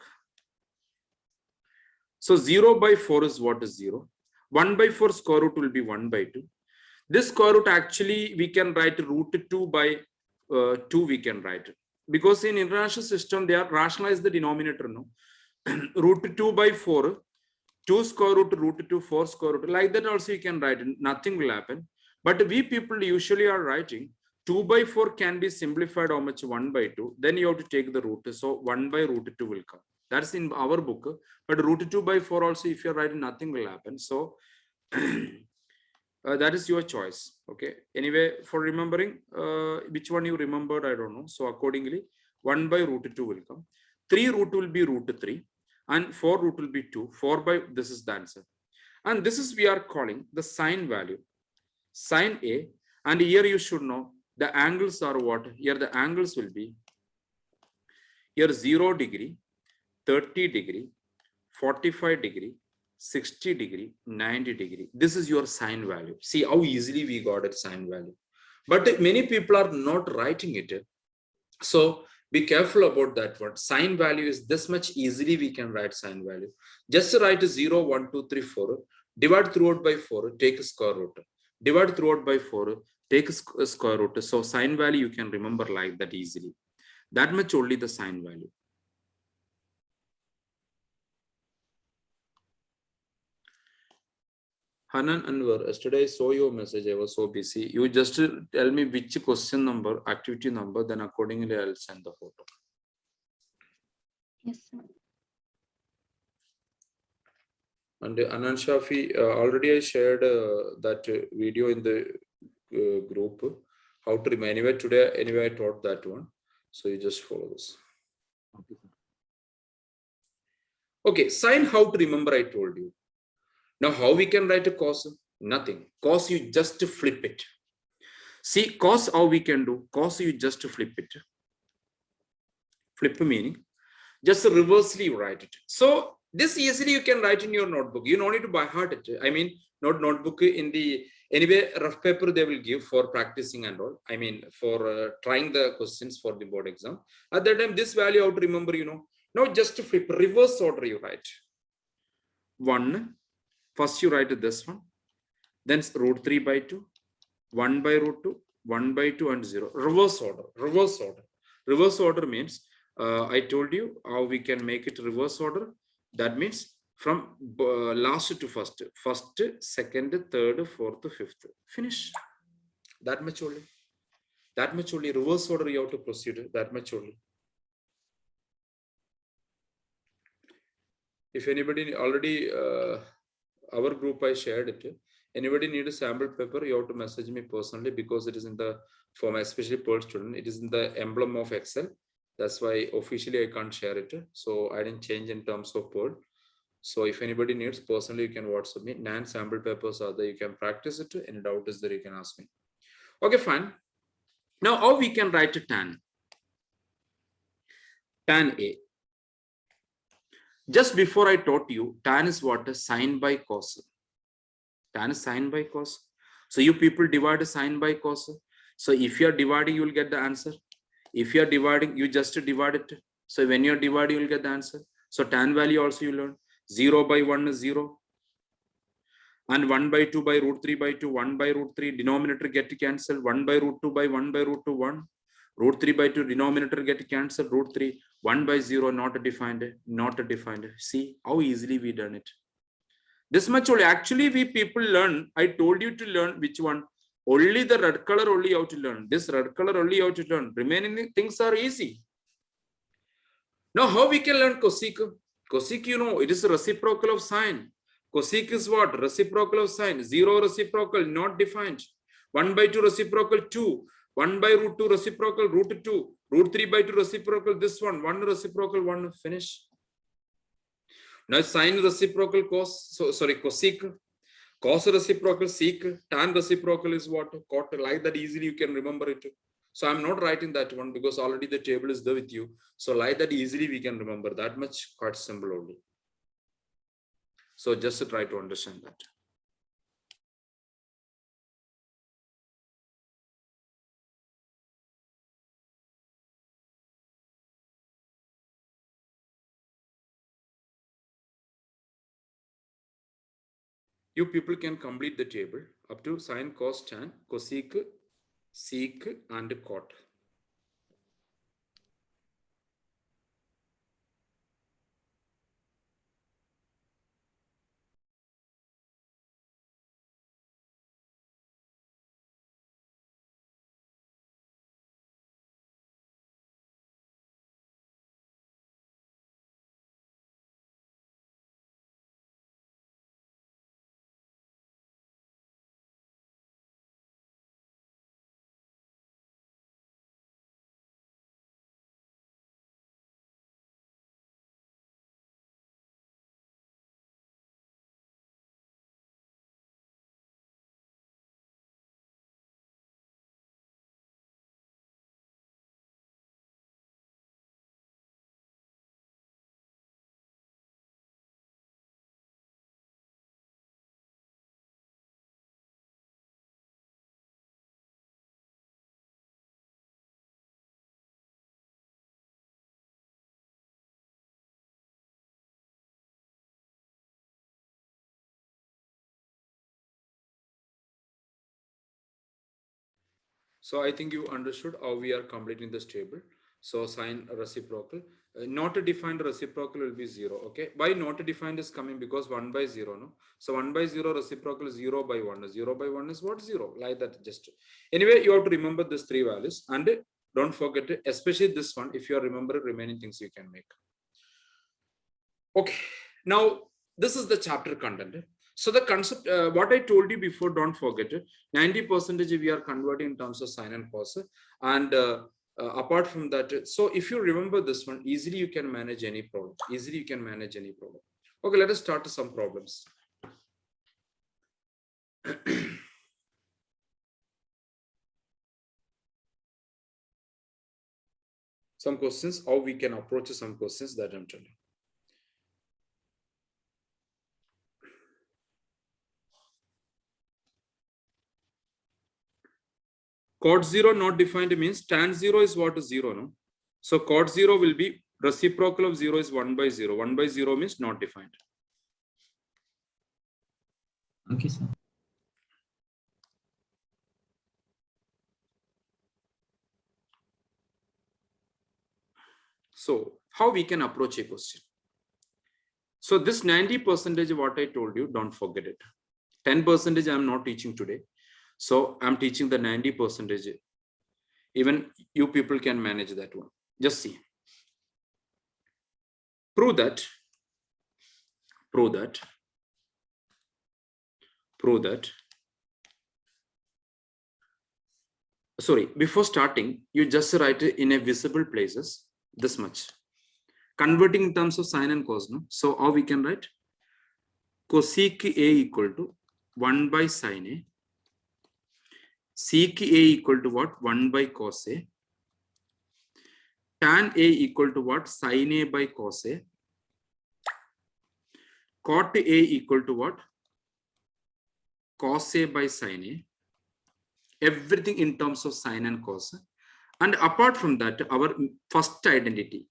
So 0 by 4 is what is 0. 1 by 4 square root will be 1 by 2. This square root actually we can write root 2 by 2 we can write it. Because in international system they are rationalized the denominator, no? Root 2 by 4, 2 square root 2, 4 square root. Like that also you can write it. Nothing will happen. But we people usually are writing 2 by 4 can be simplified how much? 1 by 2. Then you have to take the root. So 1 by root 2 will come. That's in our book. But root 2 by 4 also, if you're writing, nothing will happen. So that is your choice. Okay. Anyway, for remembering which one you remembered, I don't know. So accordingly, 1 by root 2 will come. 3 root will be root 3. And 4 root will be 2. 4 by, this is the answer. And this is we are calling the sine value. Sine A. And here you should know the angles are what? Here the angles will be here 0 degree, 30 degree, 45 degree, 60 degree, 90 degree. This is your sine value. See how easily we got a sine value. But many people are not writing it. So be careful about that one. Sine value is this much easily we can write sine value. Just write 0, 1, 2, 3, 4. Divide throughout by 4. Take a square root. Divide throughout by 4. Take a square root. So sine value you can remember like that easily. That much only the sine value. Hanan Anwar, yesterday I saw your message. I was so busy. You just tell me which question number, activity number, then accordingly I'll send the photo. Yes, sir. And Anand Shafi, already I shared that video in the group. How to remember. Anyway, today, anyway, I taught that one. So you just follow this. Okay, sine how to remember, I told you. Now, how we can write a cos? Nothing. Cos, you just flip it. See, cos, how we can do? Cos, you just flip it. Flip meaning, just reversely write it. So, this easily you can write in your notebook. You don't need to by heart it. I mean, not notebook in the, anyway, rough paper they will give for practicing and all. I mean, for trying the questions for the board exam. At that time, this value how to remember, you know. Now, just to flip, reverse order you write. 1. First you write this one, then root 3 by 2, 1 by root 2, 1 by 2 and 0. Reverse order, reverse order. Reverse order means, I told you how we can make it reverse order. That means from last to first, first, second, third, fourth, fifth. Finish. That much only. That much only. Reverse order you have to proceed. That much only. If anybody already, our group I shared it. Anybody need a sample paper, you have to message me personally because it is in the form, especially Pearl student, it is in the emblem of Excel. That's why officially I can't share it. So I didn't change in terms of Pearl. So if anybody needs personally, you can WhatsApp me. 9 sample papers are there. You can practice it. Any doubt is there, you can ask me. Okay, fine. Now how we can write a tan? Tan A. Just before I taught you, tan is what? Sine by cos. Tan is sine by cos. So you people divide sine by cos. So if you are dividing, you will get the answer. If you are dividing, you just divide it. So when you are dividing, you will get the answer. So tan value also you learn. 0 by 1 is 0. And 1 by 2 by root 3 by 2, 1 by root 3, denominator get cancelled, 1 by root 2 by 1 by root 2, 1. Root 3 by 2, denominator get cancelled, root 3, 1 by 0, not defined, not defined. See how easily we done it. This much only. Actually, we people learn, I told you to learn which one. Only the red color only how to learn. This red color only how to learn. Remaining things are easy. Now, how we can learn cosec? Cosec, you know, it is a reciprocal of sine. Cosec is what? Reciprocal of sine. 0 reciprocal, not defined. 1 by 2 reciprocal 2. 1 by root 2 reciprocal root 2. Root 3 by 2 reciprocal this one. 1 reciprocal 1. Finish. Now sine reciprocal cos. So sorry, cosec. Cos reciprocal sec. Tan reciprocal is what? Cot. Like that easily you can remember it. So I'm not writing that one because already the table is there with you. So like that easily we can remember. That much quite simple only. So just try to understand that. You people can complete the table up to sine, cos, tan, cosec, sec, and cot. So I think you understood how we are completing this table. So sine reciprocal, not defined reciprocal will be 0. Okay. Why not defined is coming? Because 1 by 0. No. So 1 by 0 reciprocal is 0 by 1. 0 by 1 is what? 0. Like that just. Anyway, you have to remember these 3 values and don't forget it, especially this one. If you are remembering remaining things you can make. Okay. Now this is the chapter content. So the concept, what I told you before, don't forget it. 90% we are converting in terms of sine and cos. And apart from that, so if you remember this one, easily you can manage any problem. Easily you can manage any problem. Okay, let us start to some problems. Some questions, how we can approach some questions that I'm telling. Cot 0 not defined means tan 0 is what is 0, no? So cot 0 will be reciprocal of 0 is 1 by 0. 1 by 0 means not defined. Okay, sir. So how we can approach a question? So this 90% what I told you, don't forget it. 10% I'm not teaching today. So I'm teaching the 90%. Even you people can manage that one. Just see. Prove that. Sorry, before starting, you just write it in a visible places, this much. Converting in terms of sine and cos, no? So how we can write? Cosec A equal to 1 by sine A. Sec A equal to what? 1 by cos A. Tan A equal to what? Sine A by cos A. Cot A equal to what? Cos A by sine A. Everything in terms of sine and cos. And apart from that, our first identity,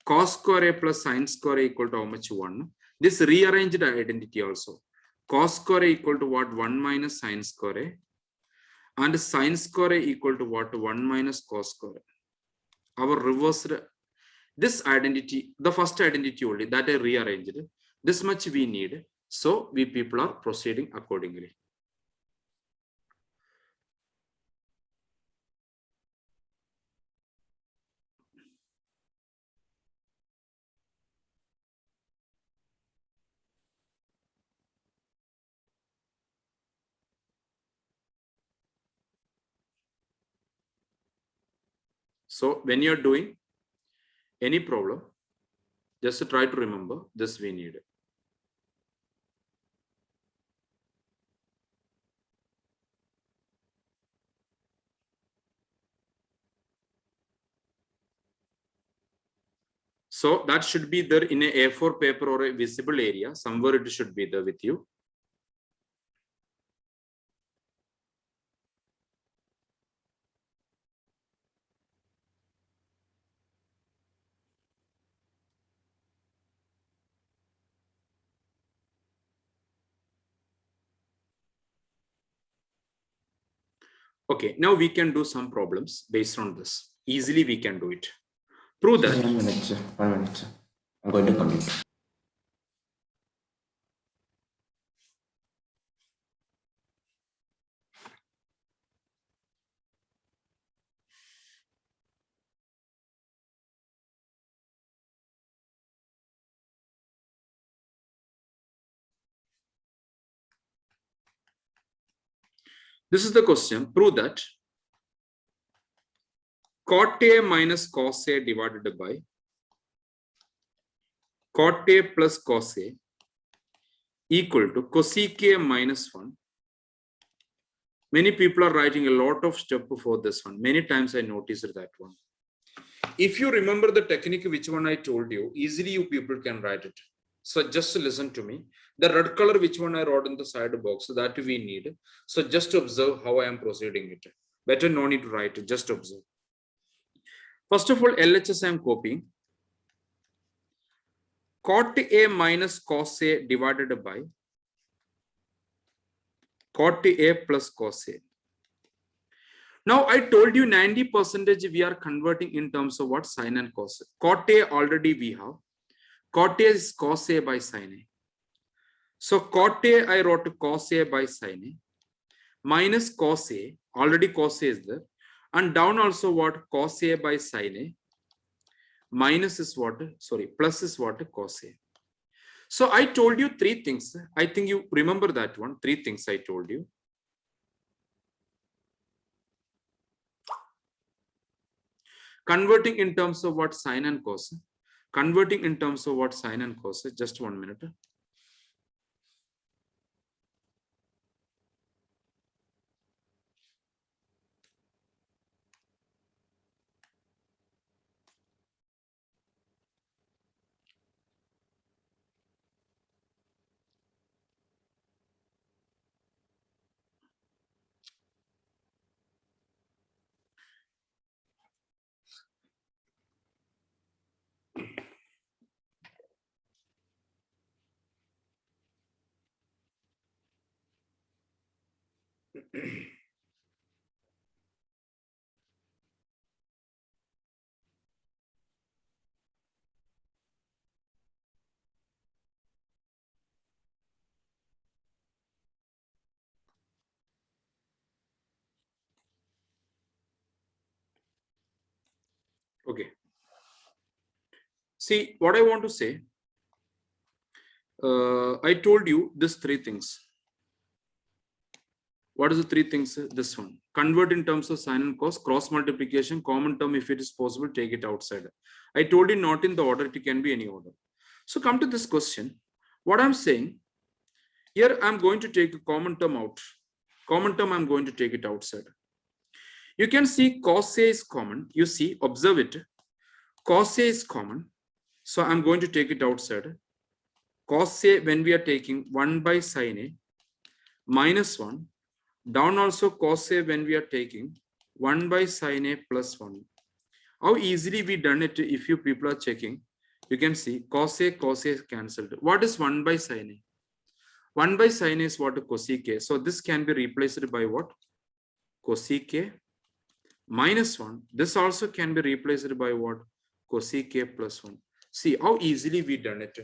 cos square A plus sine square A equal to how much? 1. This rearranged identity also. cos square A equal to what? 1 minus sin square A. And sin square A equal to what? 1 minus cos square A. Our reversed, this identity, the first identity only that I rearranged, this much we need. So we people are proceeding accordingly. So when you're doing any problem, just try to remember this we need. So that should be there in a A4 paper or a visible area. Somewhere it should be there with you. Okay, now we can do some problems based on this. Easily we can do it. Prove that. 1 minute, sir. 1 minute, sir. I'm going to complete. This is the question. Prove that cot A minus cos A divided by cot A plus cos A equal to cosec A minus 1. Many people are writing a lot of stuff for this one. Many times I noticed that one. If you remember the technique, which one I told you, easily you people can write it. So just listen to me. The red color, which one I wrote in the side box, that we need. So just observe how I am proceeding it. Better no need to write it, just observe. First of all, LHS I am copying. Cot A minus cos A divided by cot A plus cos A. Now I told you 90% we are converting in terms of what? Sin and cos. Cot A already we have. Cot A is cos A by sin A. So cot A I wrote cos A by sin A minus cos A. Already cos A is there. And down also what? Cos A by sin A. Minus is what? Sorry, plus is what? Cos A. So I told you three things. I think you remember that one. Three things I told you. Converting in terms of what? Sin and cos. Converting in terms of what? Sin and cos. Just 1 minute. Okay. See, what I want to say, I told you this three things. What is the three things? This one. Convert in terms of sin and cos, cross multiplication, common term, if it is possible, take it outside. I told you not in the order, it can be any order. So come to this question. What I'm saying, here I'm going to take a common term out. Common term, I'm going to take it outside. You can see cos A is common. You see, observe it. Cos A is common. So I'm going to take it outside. Cos A, when we are taking 1 by sin A minus 1. Down also cos A when we are taking 1 by sin A plus 1. How easily we done it if you people are checking. You can see cos A cancelled. What is 1 by sin A? 1 by sine is what? Cosec A. So this can be replaced by what? Cosec A minus 1. This also can be replaced by what? Cosec A plus 1. See how easily we done it.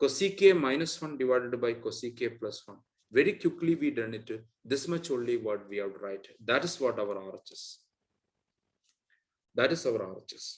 Cosec A minus 1 divided by cosec A plus 1. Very quickly we done it. This much only what we have to write. That is what our RHS. That is our RHS.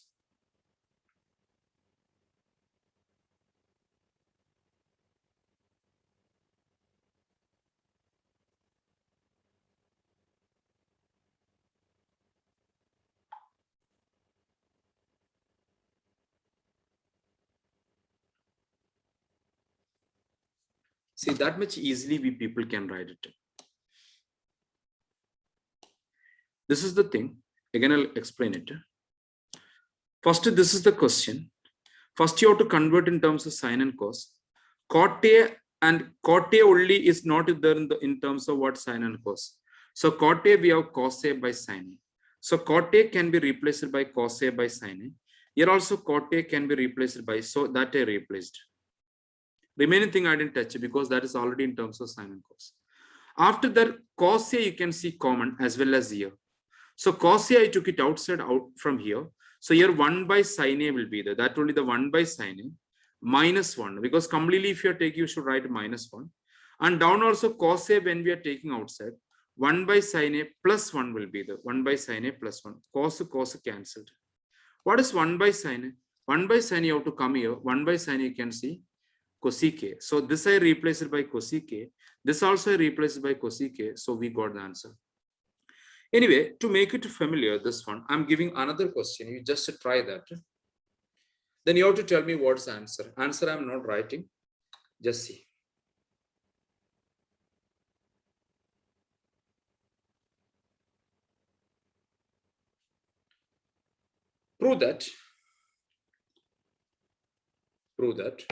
See, that much easily we people can write it. This is the thing. Again, I'll explain it. First, this is the question. First, you have to convert in terms of sine and cos. Cot A and cot A only is not there in terms of what sine and cos. So cot A we have cos A by sine A. So cot A can be replaced by cos A by sine A. Here also cot A can be replaced by, so that I replaced. Remaining thing I didn't touch because that is already in terms of sine and cos. After that, cos A you can see common as well as here. So cos A I took it outside out from here. So here 1 by sine A will be there. That only the 1 by sine A minus 1, because completely if you are taking, you should write minus 1. And down also cos A when we are taking outside, 1 by sine A plus 1 will be there. 1 by sine A plus 1. Cos cancelled. What is 1 by sine A? 1 by sine A you have to come here. 1 by sine A you can see cosec A. So this I replaced by cosec A. This also I replaced by cosec A. So we got the answer. Anyway, to make it familiar, this one, I'm giving another question. You just try that. Then you have to tell me what's the answer. Answer I'm not writing. Just see. Prove that. Prove that.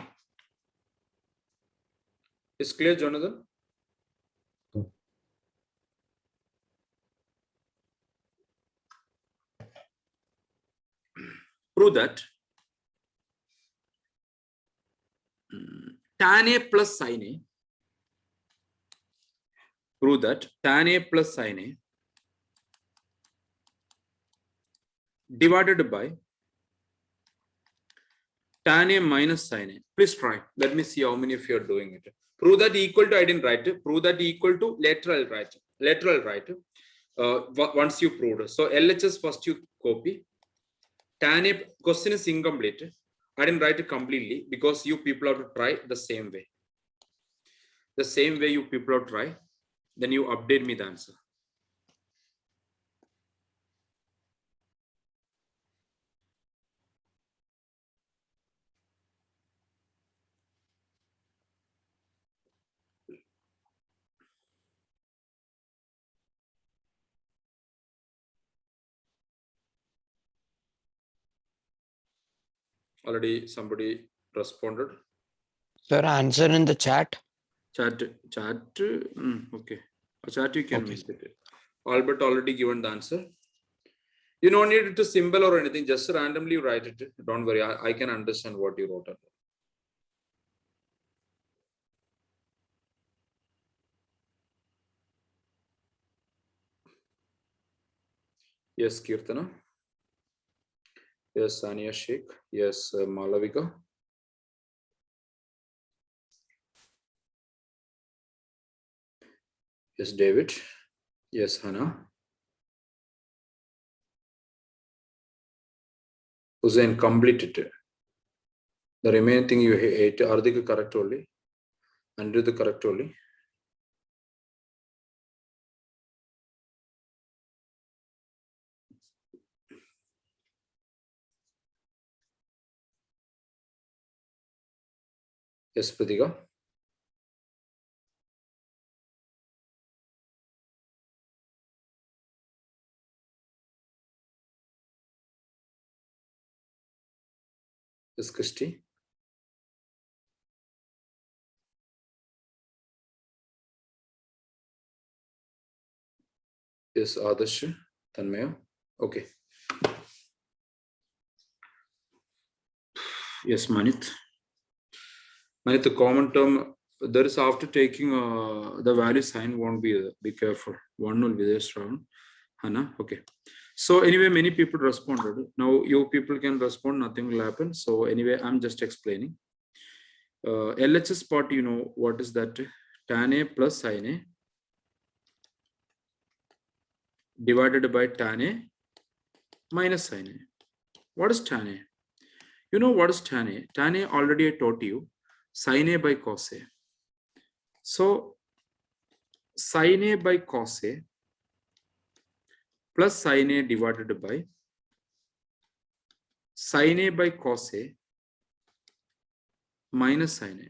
Is clear, Jonathan? Prove that tan A plus sin A. Prove that tan A plus sin A divided by tan A minus sin A. Please try. Let me see how many of you are doing it. Prove that equal to, I didn't write it. Prove that equal to lateral right. Lateral right. Once you proved it. So LHS first you copy. Tan A question is incomplete. I didn't write it completely because you people have to try the same way. The same way you people have to try. Then you update me the answer. Already somebody responded. Sir, answer in the chat. Chat. Okay. A chat you can Okay. make it. Albert already given the answer. You don't need it to symbol or anything. Just randomly write it. Don't worry. I can understand what you wrote. Yes, Kirtana. Yes, Sania Sheikh. Yes, Malavika. Yes, David. Yes, Hannah. Hussein, complete it. The remaining thing you hate, are they correct only? Under the correct only? Yes, Pratika. Yes, Christy. Yes, Adarsh. Tanmaya. Okay. Yes, Manit. Manit, the common term there is after taking the value sign won't be there. Be careful. 1 will be there, Shravan. Hannah. Okay. So anyway, many people responded. Now you people can respond, nothing will happen. So anyway, I'm just explaining. LHS part, you know, what is that? Tan A plus sin A divided by tan A minus sin A. What is tan A? You know what is tan A? Tan A already I taught you. Sin A by cos A. So sin A by cos A plus sin A divided by sin A by cos A minus sin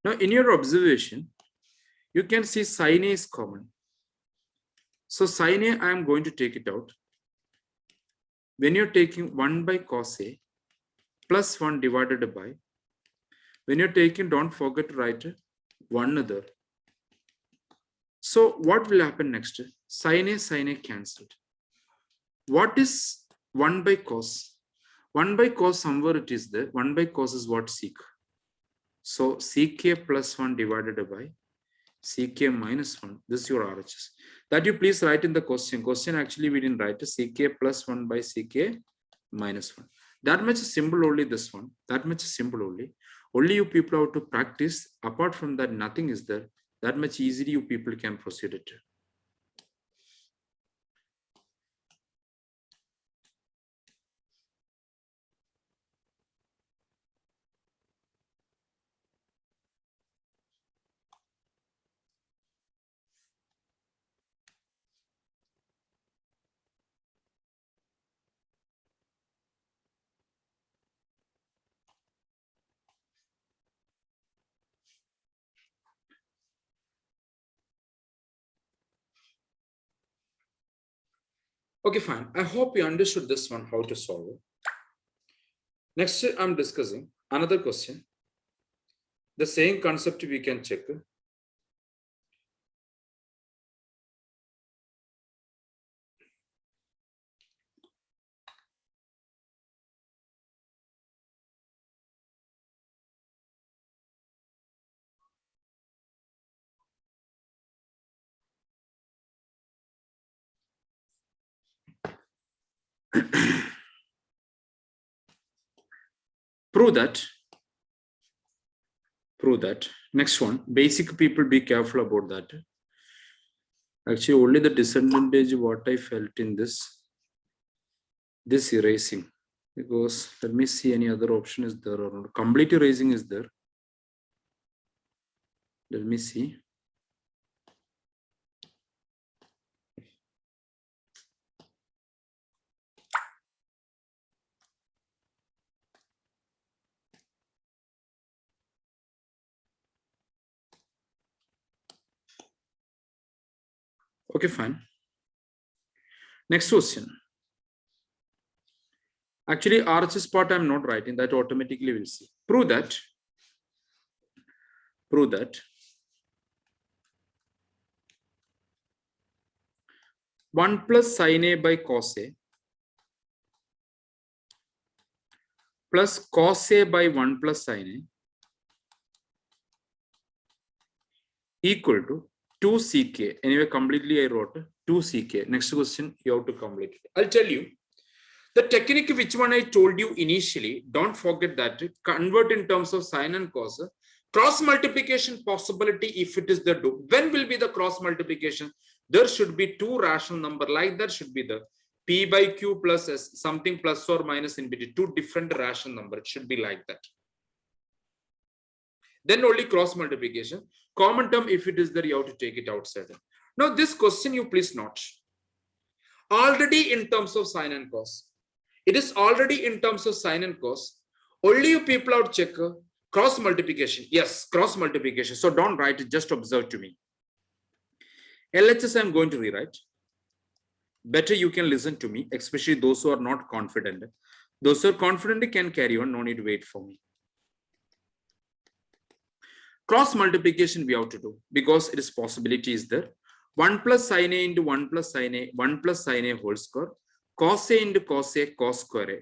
A. Now in your observation, you can see sin A is common. So sin A, I am going to take it out. When you're taking 1 by cos A plus 1 divided by, when you're taking, don't forget to write 1 other. So what will happen next? Sin A cancelled. What is 1 by cos? 1 by cos, somewhere it is there. 1 by cos is what? Sec. So sec plus 1 divided by sec minus 1. This is your RHS. That you please write in the question. Question actually we didn't write. Sec plus 1 by sec minus 1. That much is simple only, this one. That much is simple only. Only you people have to practice. Apart from that, nothing is there. That much easily you people can proceed it. Okay, fine. I hope you understood this one, how to solve it. Next, I'm discussing another question. The same concept we can check. Prove that. Next one, basic people, be careful about that. Actually, only the disadvantage what I felt in this erasing, because let me see any other option is there or not. Complete erasing is there. Let me see. Okay, fine. Next question. Actually, RHS part I'm not writing, that automatically will see. Prove that 1 plus sin A by cos A plus cos A by 1 plus sin A equal to 2 ck. Anyway, completely I wrote 2 ck. Next question, you have to complete it. I'll tell you. The technique which one I told you initially, don't forget that. Convert in terms of sin and cos. Cross multiplication possibility, if it is the do. When will be the cross multiplication? There should be 2 rational number, like that should be the p by q plus s, something plus or minus in between, 2 different rational number. It should be like that. Then only cross multiplication. Common term, if it is there, you have to take it outside. Now this question you please note. Already in terms of sin and cos. It is already in terms of sin and cos. Only you people out check cross multiplication. Yes, cross multiplication. So don't write it, just observe to me. LHS I'm going to rewrite. Better you can listen to me, especially those who are not confident. Those who are confident can carry on, no need to wait for me. Cross multiplication we have to do, because it is possibility is there. 1 plus sin A into 1 plus sin A, 1 plus sin A whole square, cos A into cos A, cos square A.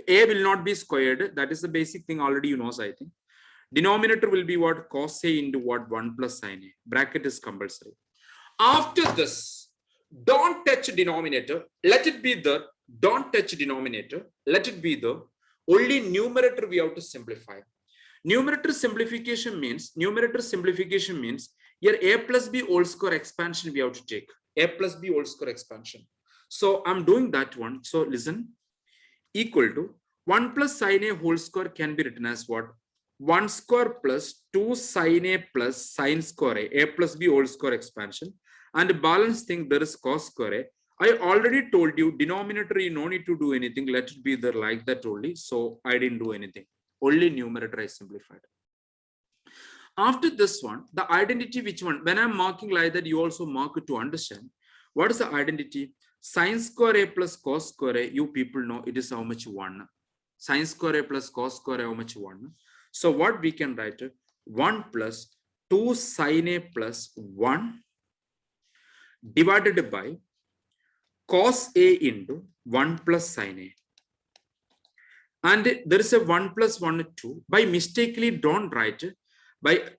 A will not be squared. That is the basic thing already you know, I think. Denominator will be what? Cos A into what? 1 plus sin A. Bracket is compulsory. After this, don't touch denominator. Let it be there. Don't touch denominator. Let it be there. Only numerator we have to simplify. Numerator simplification means your A plus B whole square expansion we have to take. A plus B whole square expansion. So I'm doing that one. So listen, equal to 1 plus sin A whole square can be written as what? 1 square plus 2 sin A plus sin square A plus B whole square expansion. And the balance thing, there is cos square A. I already told you denominator, you no need to do anything. Let it be there like that only. So I didn't do anything. Only numerator I simplified. After this one, the identity, which one? When I'm marking like that, you also mark it to understand. What is the identity? Sin square A plus cos square A, you people know it is how much? 1. Sin square A plus cos square A, how much? 1. So what we can write? 1 plus 2 sin A plus 1 divided by cos A into 1 plus sin A. And there is a 1 plus 1, 2. By mistakenly, don't write it.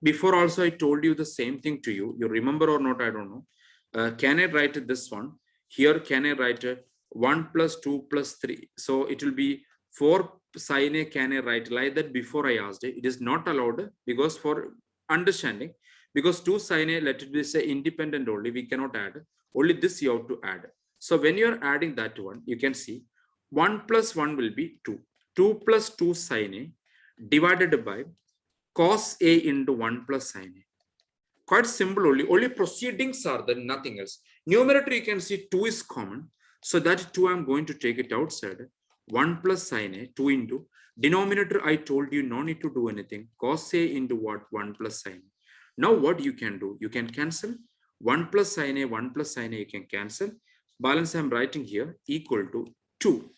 Before also I told you the same thing to you. You remember or not, I don't know. Can I write this one? Here, can I write 1 plus 2 plus 3? So it will be 4 sin A. Can I write like that? Before I asked it. It is not allowed because for understanding, because 2 sin A, let it be say independent only. We cannot add. Only this you have to add. So when you are adding that one, you can see 1 plus 1 will be 2. 2 plus 2 sin A divided by cos A into 1 plus sin A. Quite simple only. Only proceedings are there, nothing else. Numerator, you can see 2 is common. So that 2 I'm going to take it outside. 1 plus sin A, 2 into. Denominator, I told you no need to do anything. Cos A into what? 1 plus sin A. Now what you can do? You can cancel. 1 plus sin A, 1 plus sin A, you can cancel. Balance I'm writing here equal to 2.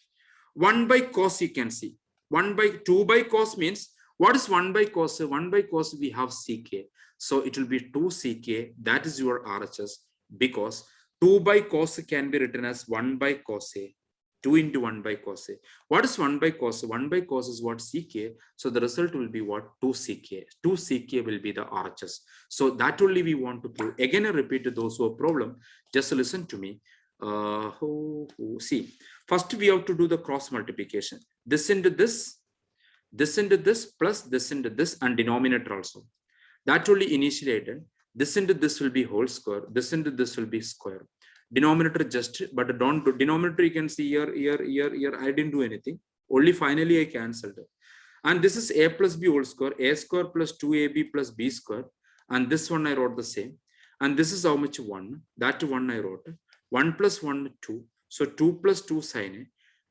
1 by cos, you can see. 2 by cos means, what is 1 by cos? 1 by cos, we have ck. So it will be 2 ck. That is your RHS, because 2 by cos can be written as 1 by cos A. 2 into 1 by cos A. What is 1 by cos? 1 by cos is what? Ck. So the result will be what? 2 ck. 2 ck will be the RHS. So that only we want to prove. Again, I repeat to those who have problem. Just listen to me. See, first we have to do the cross multiplication. This into this plus this into this, and denominator also. That only initiated. This into this will be whole square. This into this will be square. Denominator just, but don't do denominator. You can see here. I didn't do anything. Only finally I cancelled it. And this is a plus b whole square. A square plus 2ab plus b square. And this one I wrote the same. And this is how much? 1. That one I wrote. 1 plus 1, 2. So 2 plus 2 sin A.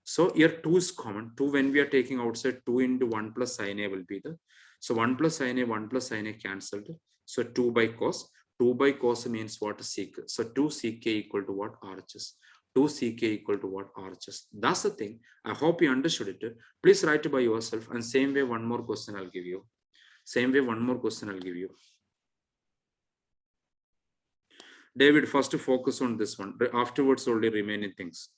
So here 2 is common. 2 when we are taking outside, 2 into 1 plus sin A will be the. So 1 plus sin A, 1 plus sin A cancelled. So 2 by cos. 2 by cos means what? Sec. So 2 sec equal to what? RHS. 2 sec equal to what? RHS. That's the thing. I hope you understood it. Please write it by yourself. And same way, one more question I'll give you. David, first to focus on this one. Afterwards, only remaining things.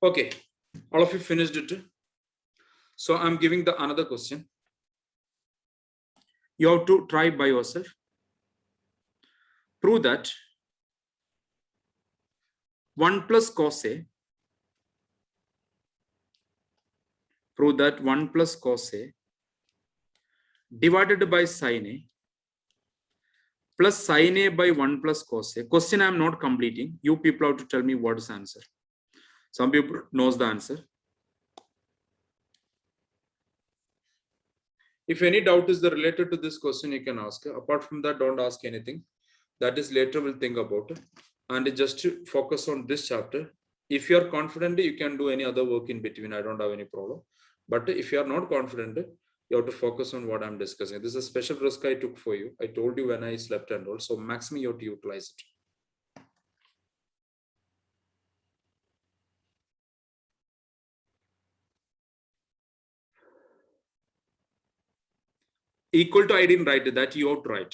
Okay, all of you finished it. So I'm giving the another question. You have to try by yourself. Prove that 1 plus cos A. Prove that 1 plus cos A divided by sin A plus sin A by 1 plus cos A. Question I'm not completing. You people have to tell me what is the answer. Some people knows the answer. If any doubt is related to this question, you can ask. Apart from that, don't ask anything. That is later we'll think about it. And just to focus on this chapter. If you are confident, you can do any other work in between. I don't have any problem. But if you are not confident, you have to focus on what I'm discussing. This is a special risk I took for you. I told you when I slept and all. So maximum you have to utilize it. Equal to I didn't write it, that you have to write.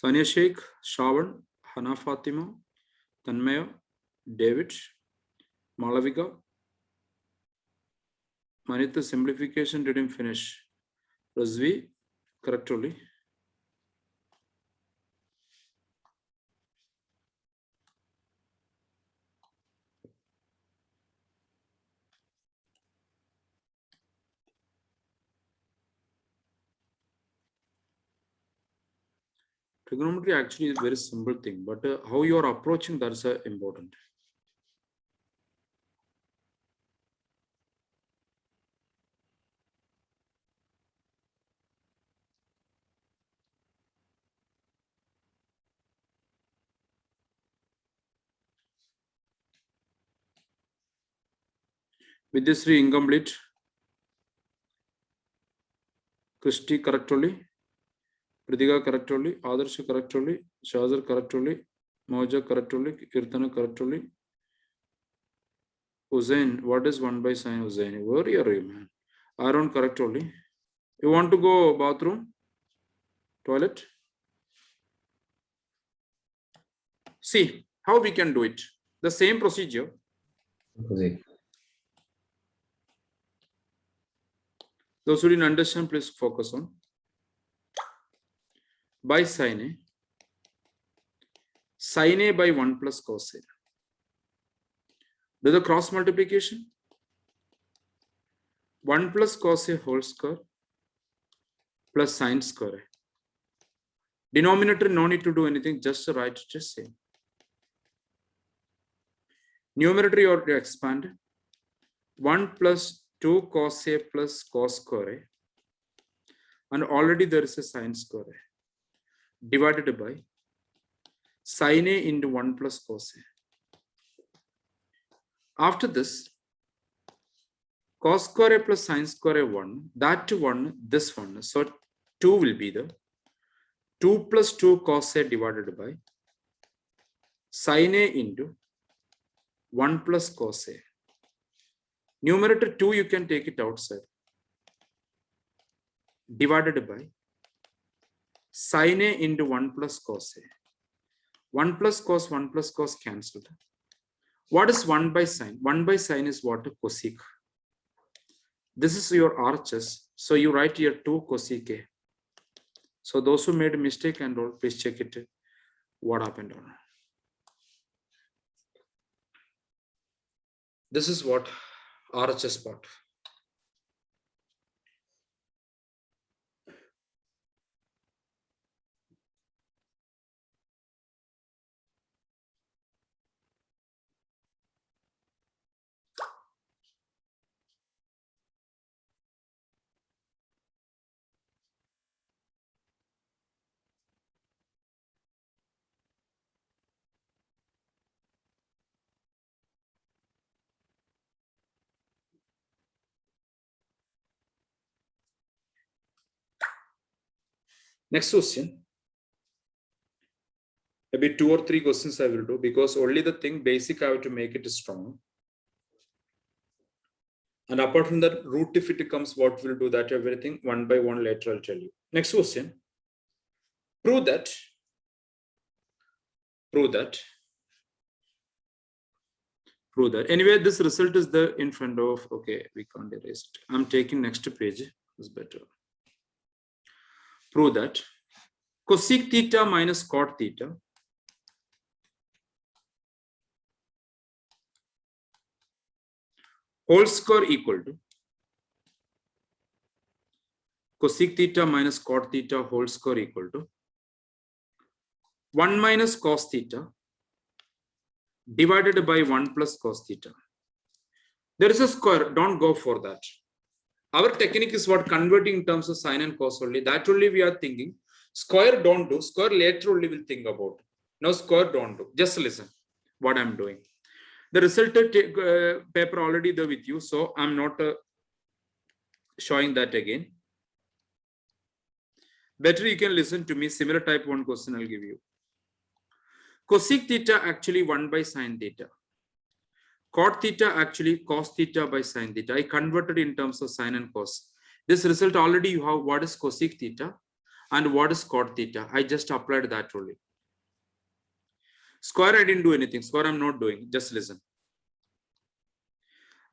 Sania Sheikh, Shawan, Hana Fatima, Tanmaya, David, Malavika. Manita simplification didn't finish. Razvi, correct only. Trigonometry actually is a very simple thing, but how you are approaching that's important. With this incomplete. Christy correct only. Pridika correct only. Adarsh correct only. Shazar correct only. Moja correct only. Kirtana correct only. Uzain, what is 1 by sin Uzain? Where are you, man? Aaron correct only. You want to go bathroom? Toilet? See how we can do it. The same procedure. Cosec. Those who didn't understand, please focus on. By sin A. Sin A by 1 plus cos A. Do the cross multiplication. 1 plus cos A whole square plus sin square A. Denominator, no need to do anything, just write it the same. Numerator, you have to expand. 1 plus 2 cos A plus cos square A. And already there is a sin square A. Divided by sin A into 1 plus cos A. After this, cos square A plus sin square A 1, that 1, this one. So 2 will be the 2 plus 2 cos A divided by sin A into 1 plus cos A. Numerator 2, you can take it outside. Divided by sin A into 1 plus cos A. 1 plus cos cancelled. What is 1 by sin? 1 by sin is what? Cosec. This is your RHS. So you write here 2 cosec A. So those who made a mistake and all, please check it. What happened on. This is what RHS part. Next question. Maybe 2 or 3 questions I will do, because only the thing basic I have to make it strong. And apart from that, root if it comes, what we'll do that, everything one by one later I'll tell you. Next question. Prove that. Anyway, this result is the in front of, okay, we can't erase it. I'm taking next page, it's better. Prove that cosec theta minus cot theta whole square equal to cosec theta minus cot theta whole square equal to 1 minus cos theta divided by 1 plus cos theta. There is a square, don't go for that. Our technique is what, converting in terms of sine and cos only. That only we are thinking. Square don't do, square later only will think about. No, square don't do. Just listen what I'm doing. The result paper already there with you, so I'm not showing that again. Better you can listen to me. Similar type 1 question I'll give you. Cosec theta actually 1 by sine theta. Cot theta actually cos theta by sine theta. I converted in terms of sine and cos. This result already you have what is cosec theta and what is cot theta. I just applied that only. Square I didn't do anything. Square I'm not doing. Just listen.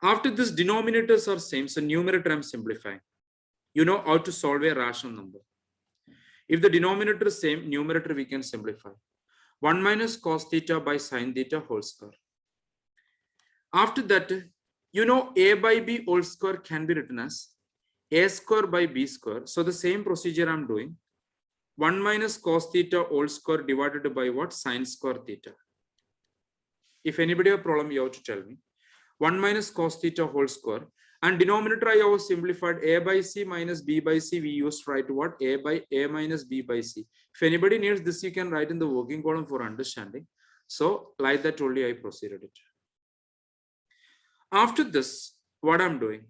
After this, denominators are same. So numerator I'm simplifying. You know how to solve a rational number. If the denominator is same, numerator we can simplify. 1 minus cos theta by sine theta whole square. After that, you know a by b whole square can be written as a square by b square. So the same procedure I'm doing. 1 minus cos theta whole square divided by what? Sine square theta. If anybody have a problem, you have to tell me. 1 minus cos theta whole square. And denominator I have simplified a by c minus b by c. We used to write what? A by a minus b by c. If anybody needs this, you can write in the working column for understanding. So like that only I proceeded it. After this, what I'm doing,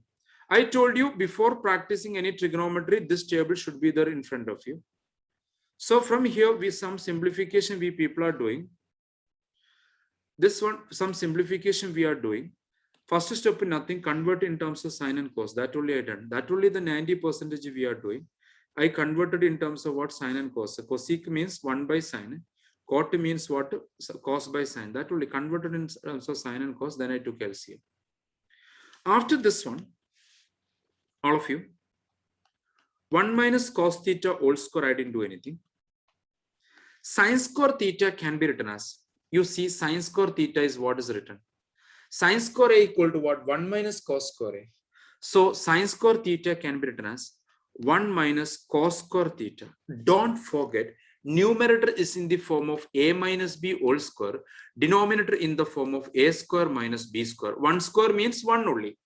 I told you before practicing any trigonometry, this table should be there in front of you. So from here, some simplification we people are doing. This one, some simplification we are doing. First step, nothing, convert in terms of sine and cos. That only I done. That only the 90% we are doing. I converted in terms of what? Sine and cos. So cosec means 1 by sine. Cot means what? So cos by sine. That only converted in terms of sine and cos. Then I took LCM. After this one, all of you, 1 minus cos theta whole square, I didn't do anything. Sine square theta can be written as, you see sine square theta is what is written. Sine square A equal to what? 1 minus cos square A. So sine square theta can be written as 1 minus cos square theta. Don't forget, numerator is in the form of a minus b whole square, denominator in the form of a square minus b square. 1 square means 1 only.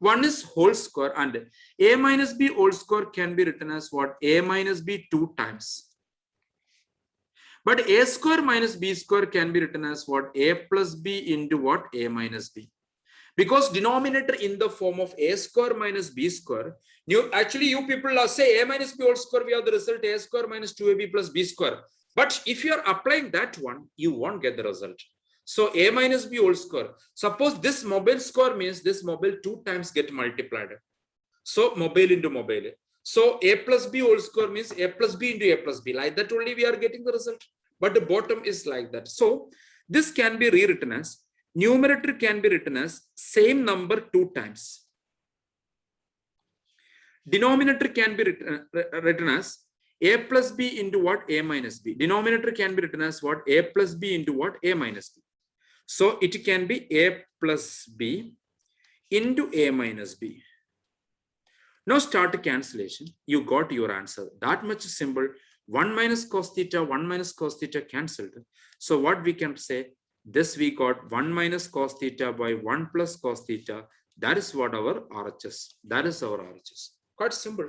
1 is whole square, and a minus b whole square can be written as what? A minus b 2 times. But a square minus b square can be written as what? A plus b into what? A minus b. Because denominator in the form of a square minus b square, actually you people say a minus b whole square, we have the result a square minus 2ab plus b square. But if you are applying that one, you won't get the result. So a minus b whole square. Suppose this mobile square means this mobile 2 times get multiplied. So mobile into mobile. So a plus b whole square means a plus b into a plus b. Like that only we are getting the result. But the bottom is like that. So this can be rewritten as, numerator can be written as same number 2 times. Denominator can be written as a plus b into what? A minus b. Denominator can be written as what? A plus b into what? A minus b. So it can be a plus b into a minus b. Now start cancellation. You got your answer. That much simple. 1 minus cos theta, 1 minus cos theta cancelled. So what we can say, this we got 1 minus cos theta by 1 plus cos theta. That is what our RHS. That is our RHS. Quite simple.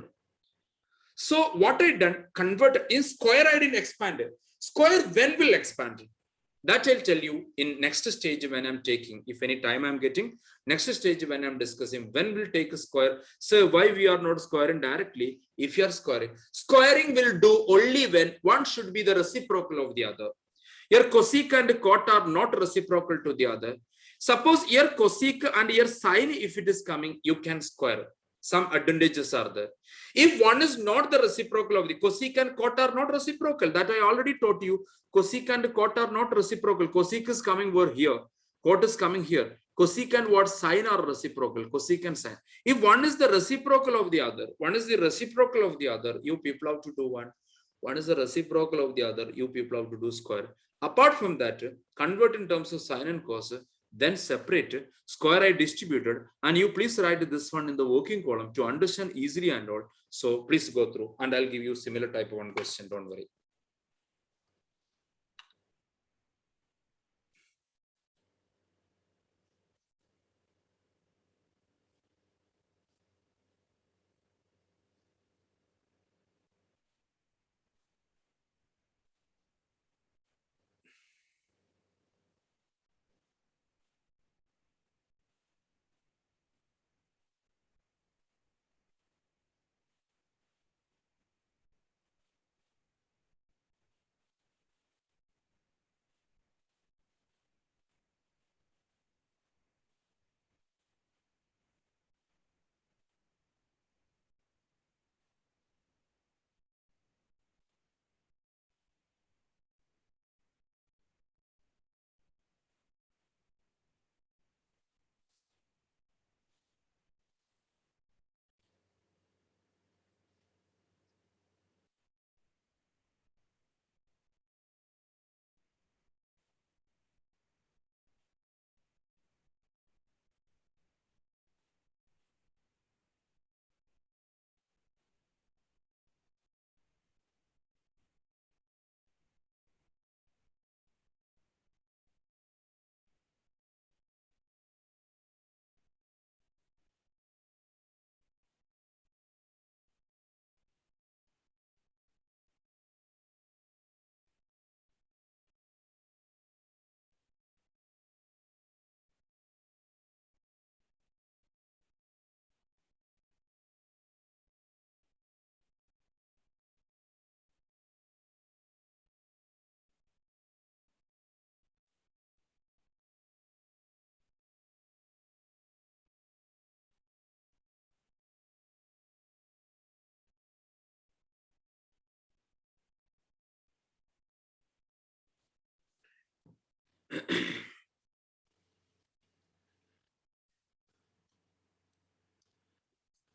So what I done, converted in square, I didn't expand it. Square when will expand it? That I'll tell you in next stage when I'm taking, if any time I'm getting, next stage when I'm discussing, when we'll take a square. So why we are not squaring directly? If you are squaring, squaring will do only when one should be the reciprocal of the other. Your cosec and cot are not reciprocal to the other. Suppose your cosec and your sine, if it is coming, you can square. Some advantages are there. If one is not the reciprocal of the cosec and cot are not reciprocal, that I already taught you. Cosec and cot are not reciprocal. Cosec is coming over here. Cot is coming here. Cosec and what? Sine are reciprocal. Cosec and sine. If one is the reciprocal of the other, one is the reciprocal of the other, you people have to do one. One is the reciprocal of the other, you people have to do square. Apart from that, convert in terms of sine and cos, then separate, square I distributed, and you please write this one in the working column to understand easily and all. So please go through and I'll give you similar type of one question, don't worry.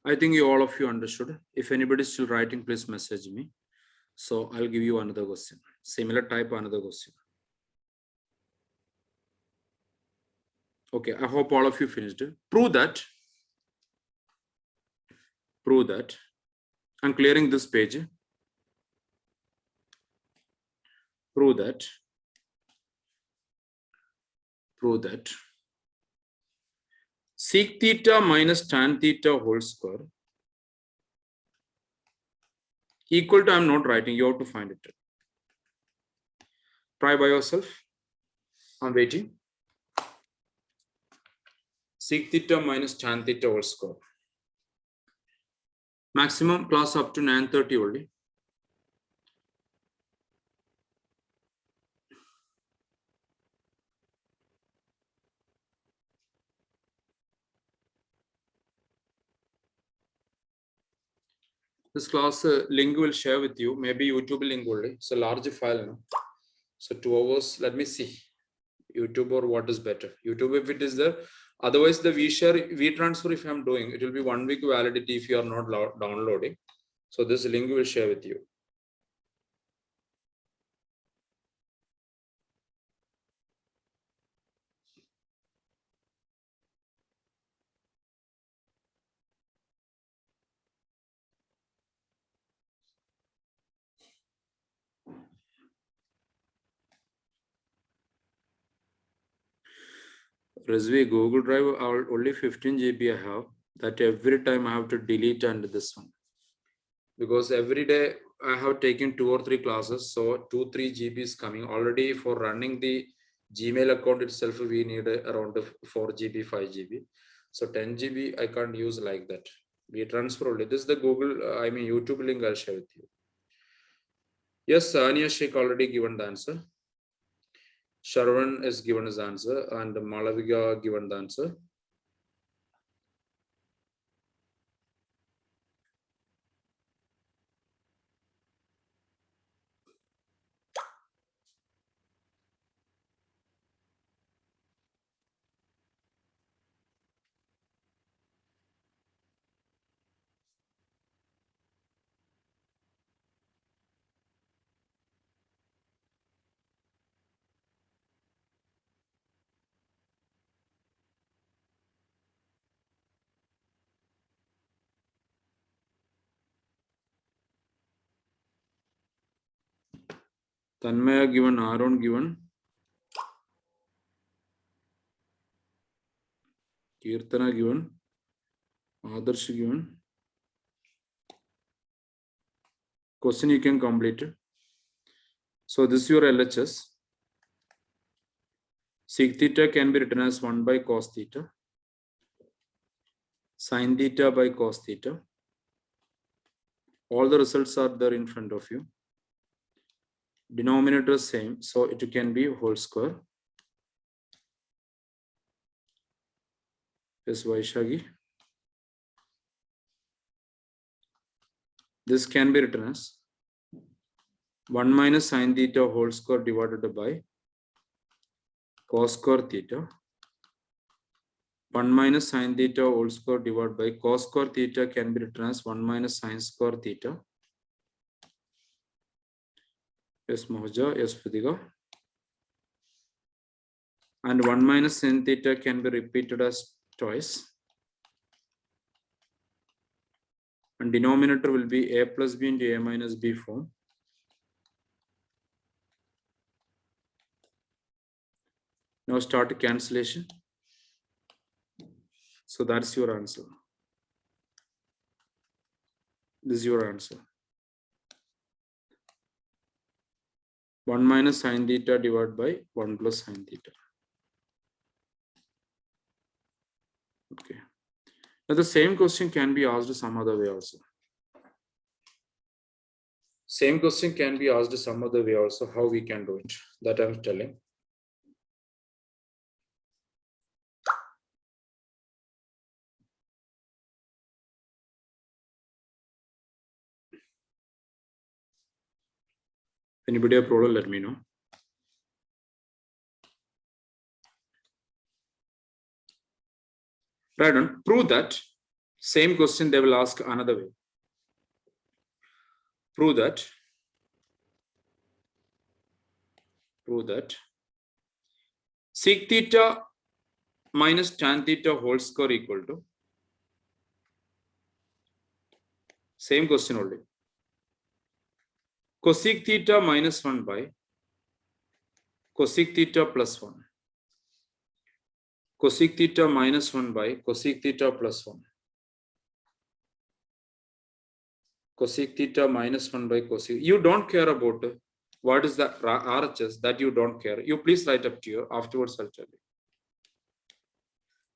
I think all of you understood. If anybody is still writing, please message me. So I'll give you another question. Similar type, another question. Okay, I hope all of you finished it. Prove that. I'm clearing this page. Prove that sec theta minus tan theta whole square equal to, I'm not writing, you have to find it. Try by yourself. I'm waiting. Sec theta minus tan theta whole square. Maximum class up to 9:30 only. This class link will share with you, maybe YouTube link only. It's a large file now. So 2 hours, let me see. YouTube or what is better? YouTube, if it is there, Otherwise, the V transfer, if I'm doing, it will be 1 week validity if you are not downloading. So this link will share with you. Rizvi, Google Drive, only 15 GB I have. That every time I have to delete and this one. Because every day I have taken 2 or 3 classes. So 2-3 GB is coming. Already for running the Gmail account itself, we need around 4 GB, 5 GB. So 10 GB I can't use like that. We transfer only. This is the Google, YouTube link I'll share with you. Yes, Ania Sheikh already given the answer. Sharwan is given his answer and Malavika given the answer. Tanmaya given, Aaron given. Kirtana given. Adarsh given. Question you can complete it. So this is your LHS. Sec theta can be written as 1 by cos theta. Sin theta by cos theta. All the results are there in front of you. Denominator is same, so it can be whole square. Yes, Vaishagi. This can be written as 1 minus sin theta whole square divided by cos square theta. 1 minus sin theta whole square divided by cos square theta can be written as 1 minus sin square theta. Yes, Mohaja. Yes, Pradika. And 1 minus sin theta can be repeated as twice. And denominator will be a plus b into a minus b form. Now start cancellation. So that's your answer. This is your answer. 1 minus sin theta divided by 1 plus sin theta. Okay. Now the same question can be asked some other way also. Same question can be asked some other way also, how we can do it. That I'm telling. Anybody have a problem, let me know. Right on. Prove that. Same question they will ask another way. Prove that. Prove that. Sec theta minus tan theta whole square equal to. Same question only. Cosec theta minus 1 by cosec theta plus 1. Cosec theta minus 1 by cosec theta plus 1. Cosec theta minus 1 by cosec. You don't care about what is the RHS, that you don't care. You please write up to you. Afterwards, I'll tell you.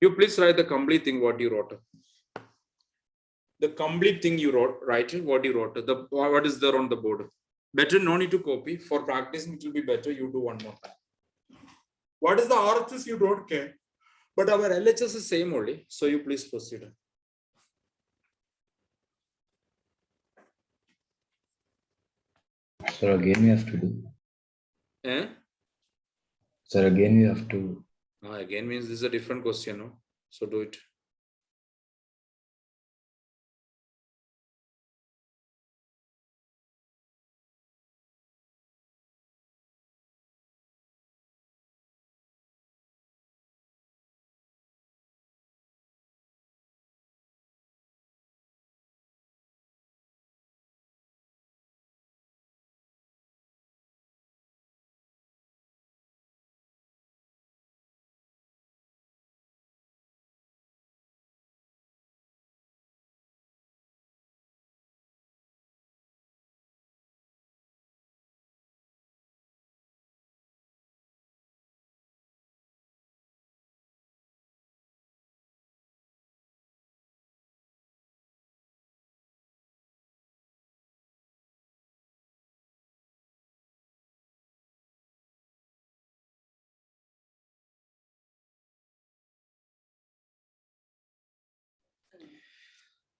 You please write the complete thing what you wrote. The complete thing you wrote, write what you wrote. What is there on the board. Better no need to copy. For practicing, it will be better you do one more time. What is the RHS you don't care. But our LHS is same only. So you please proceed. Sir, again we have to do. Eh? Sir, again we have to. Again means this is a different question. No? So do it.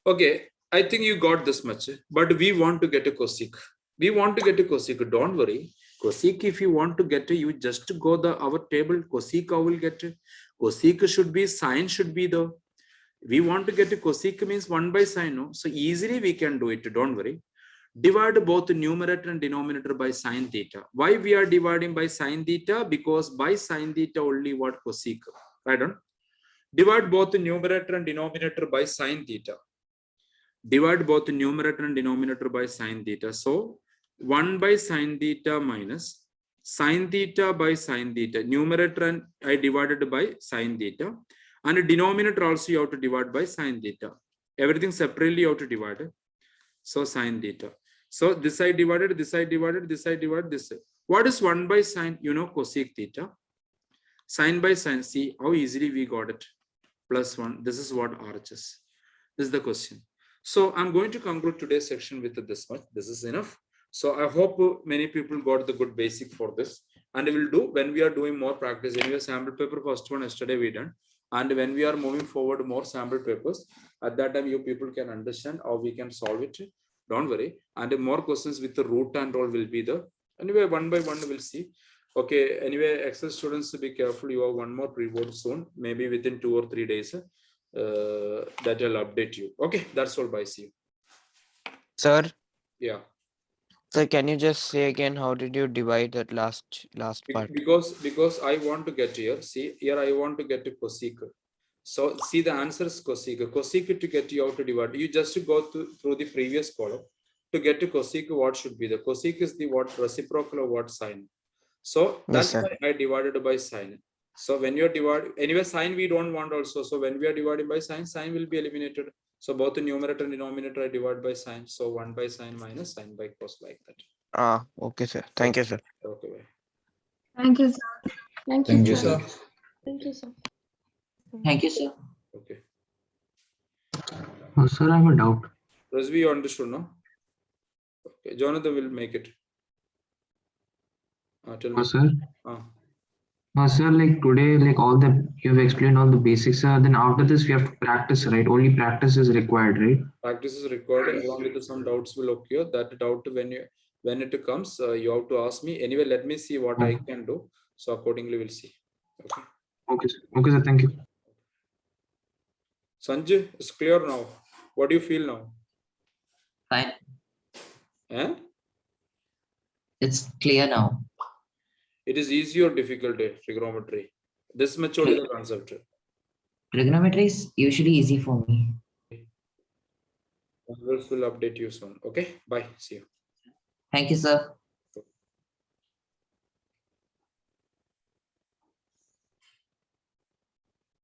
Okay, I think you got this much, but we want to get a cosec. We want to get a cosec. Don't worry. Cosec, if you want to get it, you just go our table. Cosec, I will get it. Cosec should be, sine should be the. We want to get a cosec means 1 by sine. No? So easily we can do it. Don't worry. Divide both the numerator and denominator by sine theta. Why we are dividing by sine theta? Because by sine theta only what cosec. Right on. Divide both the numerator and denominator by sine theta. Divide both the numerator and denominator by sine theta. So 1 by sine theta minus sine theta by sine theta. Numerator and I divided by sine theta. And the denominator also you have to divide by sine theta. Everything separately you have to divide. So sine theta. So this I divided, this I divided, this I divided, this. What is 1 by sine? You know cosec theta. Sine by sine. See how easily we got it. Plus 1. This is what RHS. This is the question. So I'm going to conclude today's section with this much. This is enough. So I hope many people got the good basic for this. And we will do when we are doing more practice. Anyway, sample paper first one yesterday we done. And when we are moving forward more sample papers, at that time you people can understand how we can solve it. Don't worry. And more questions with the root and all will be there. Anyway, one by one we'll see. Okay. Anyway, Excel students, be careful. You have one more pre-board soon, maybe within 2 or 3 days. That will update you. Okay, that's all. Bye. See you. Sir, Yeah. so can you just say again, how did you divide that last part? Because I want to get here. See here, I want to get a cosec. So see the answer is cosec. Cosec to get you out to divide. You just go through the previous column to get to cosec. What should be the cosec is the what reciprocal or what sine. So that's Yes, why I divided by sine. So when you divide, anyway, sine we don't want also. So when we are dividing by sine, sine will be eliminated. So both the numerator and denominator I divide by sine. So 1 by sine minus sine by cos, like that. Okay, sir. Thank you, sir. Okay, bye. Thank you, sir. Thank you, sir. Thank you, sir. Thank you, sir. Okay. Sir, I have a doubt. Rasvi, you understood, no? Okay, Jonathan will make it. Tell me. Sir, Ah. sir, like today, like all the you have explained all the basics, sir. Then after this, we have to practice, right? Only practice is required, right? Practice is required along with some doubts will occur. That doubt when it comes, you have to ask me. Anyway, let me see what I can do. So accordingly, we'll see. Okay. Okay, sir. Okay, sir. Thank you. Sanjay, it's clear now. What do you feel now? Fine. Eh? It's clear now. It is easy or difficult, trigonometry? This much only the concept. Trigonometry is usually easy for me. Others will update you soon. Okay. Bye. See you. Thank you, sir.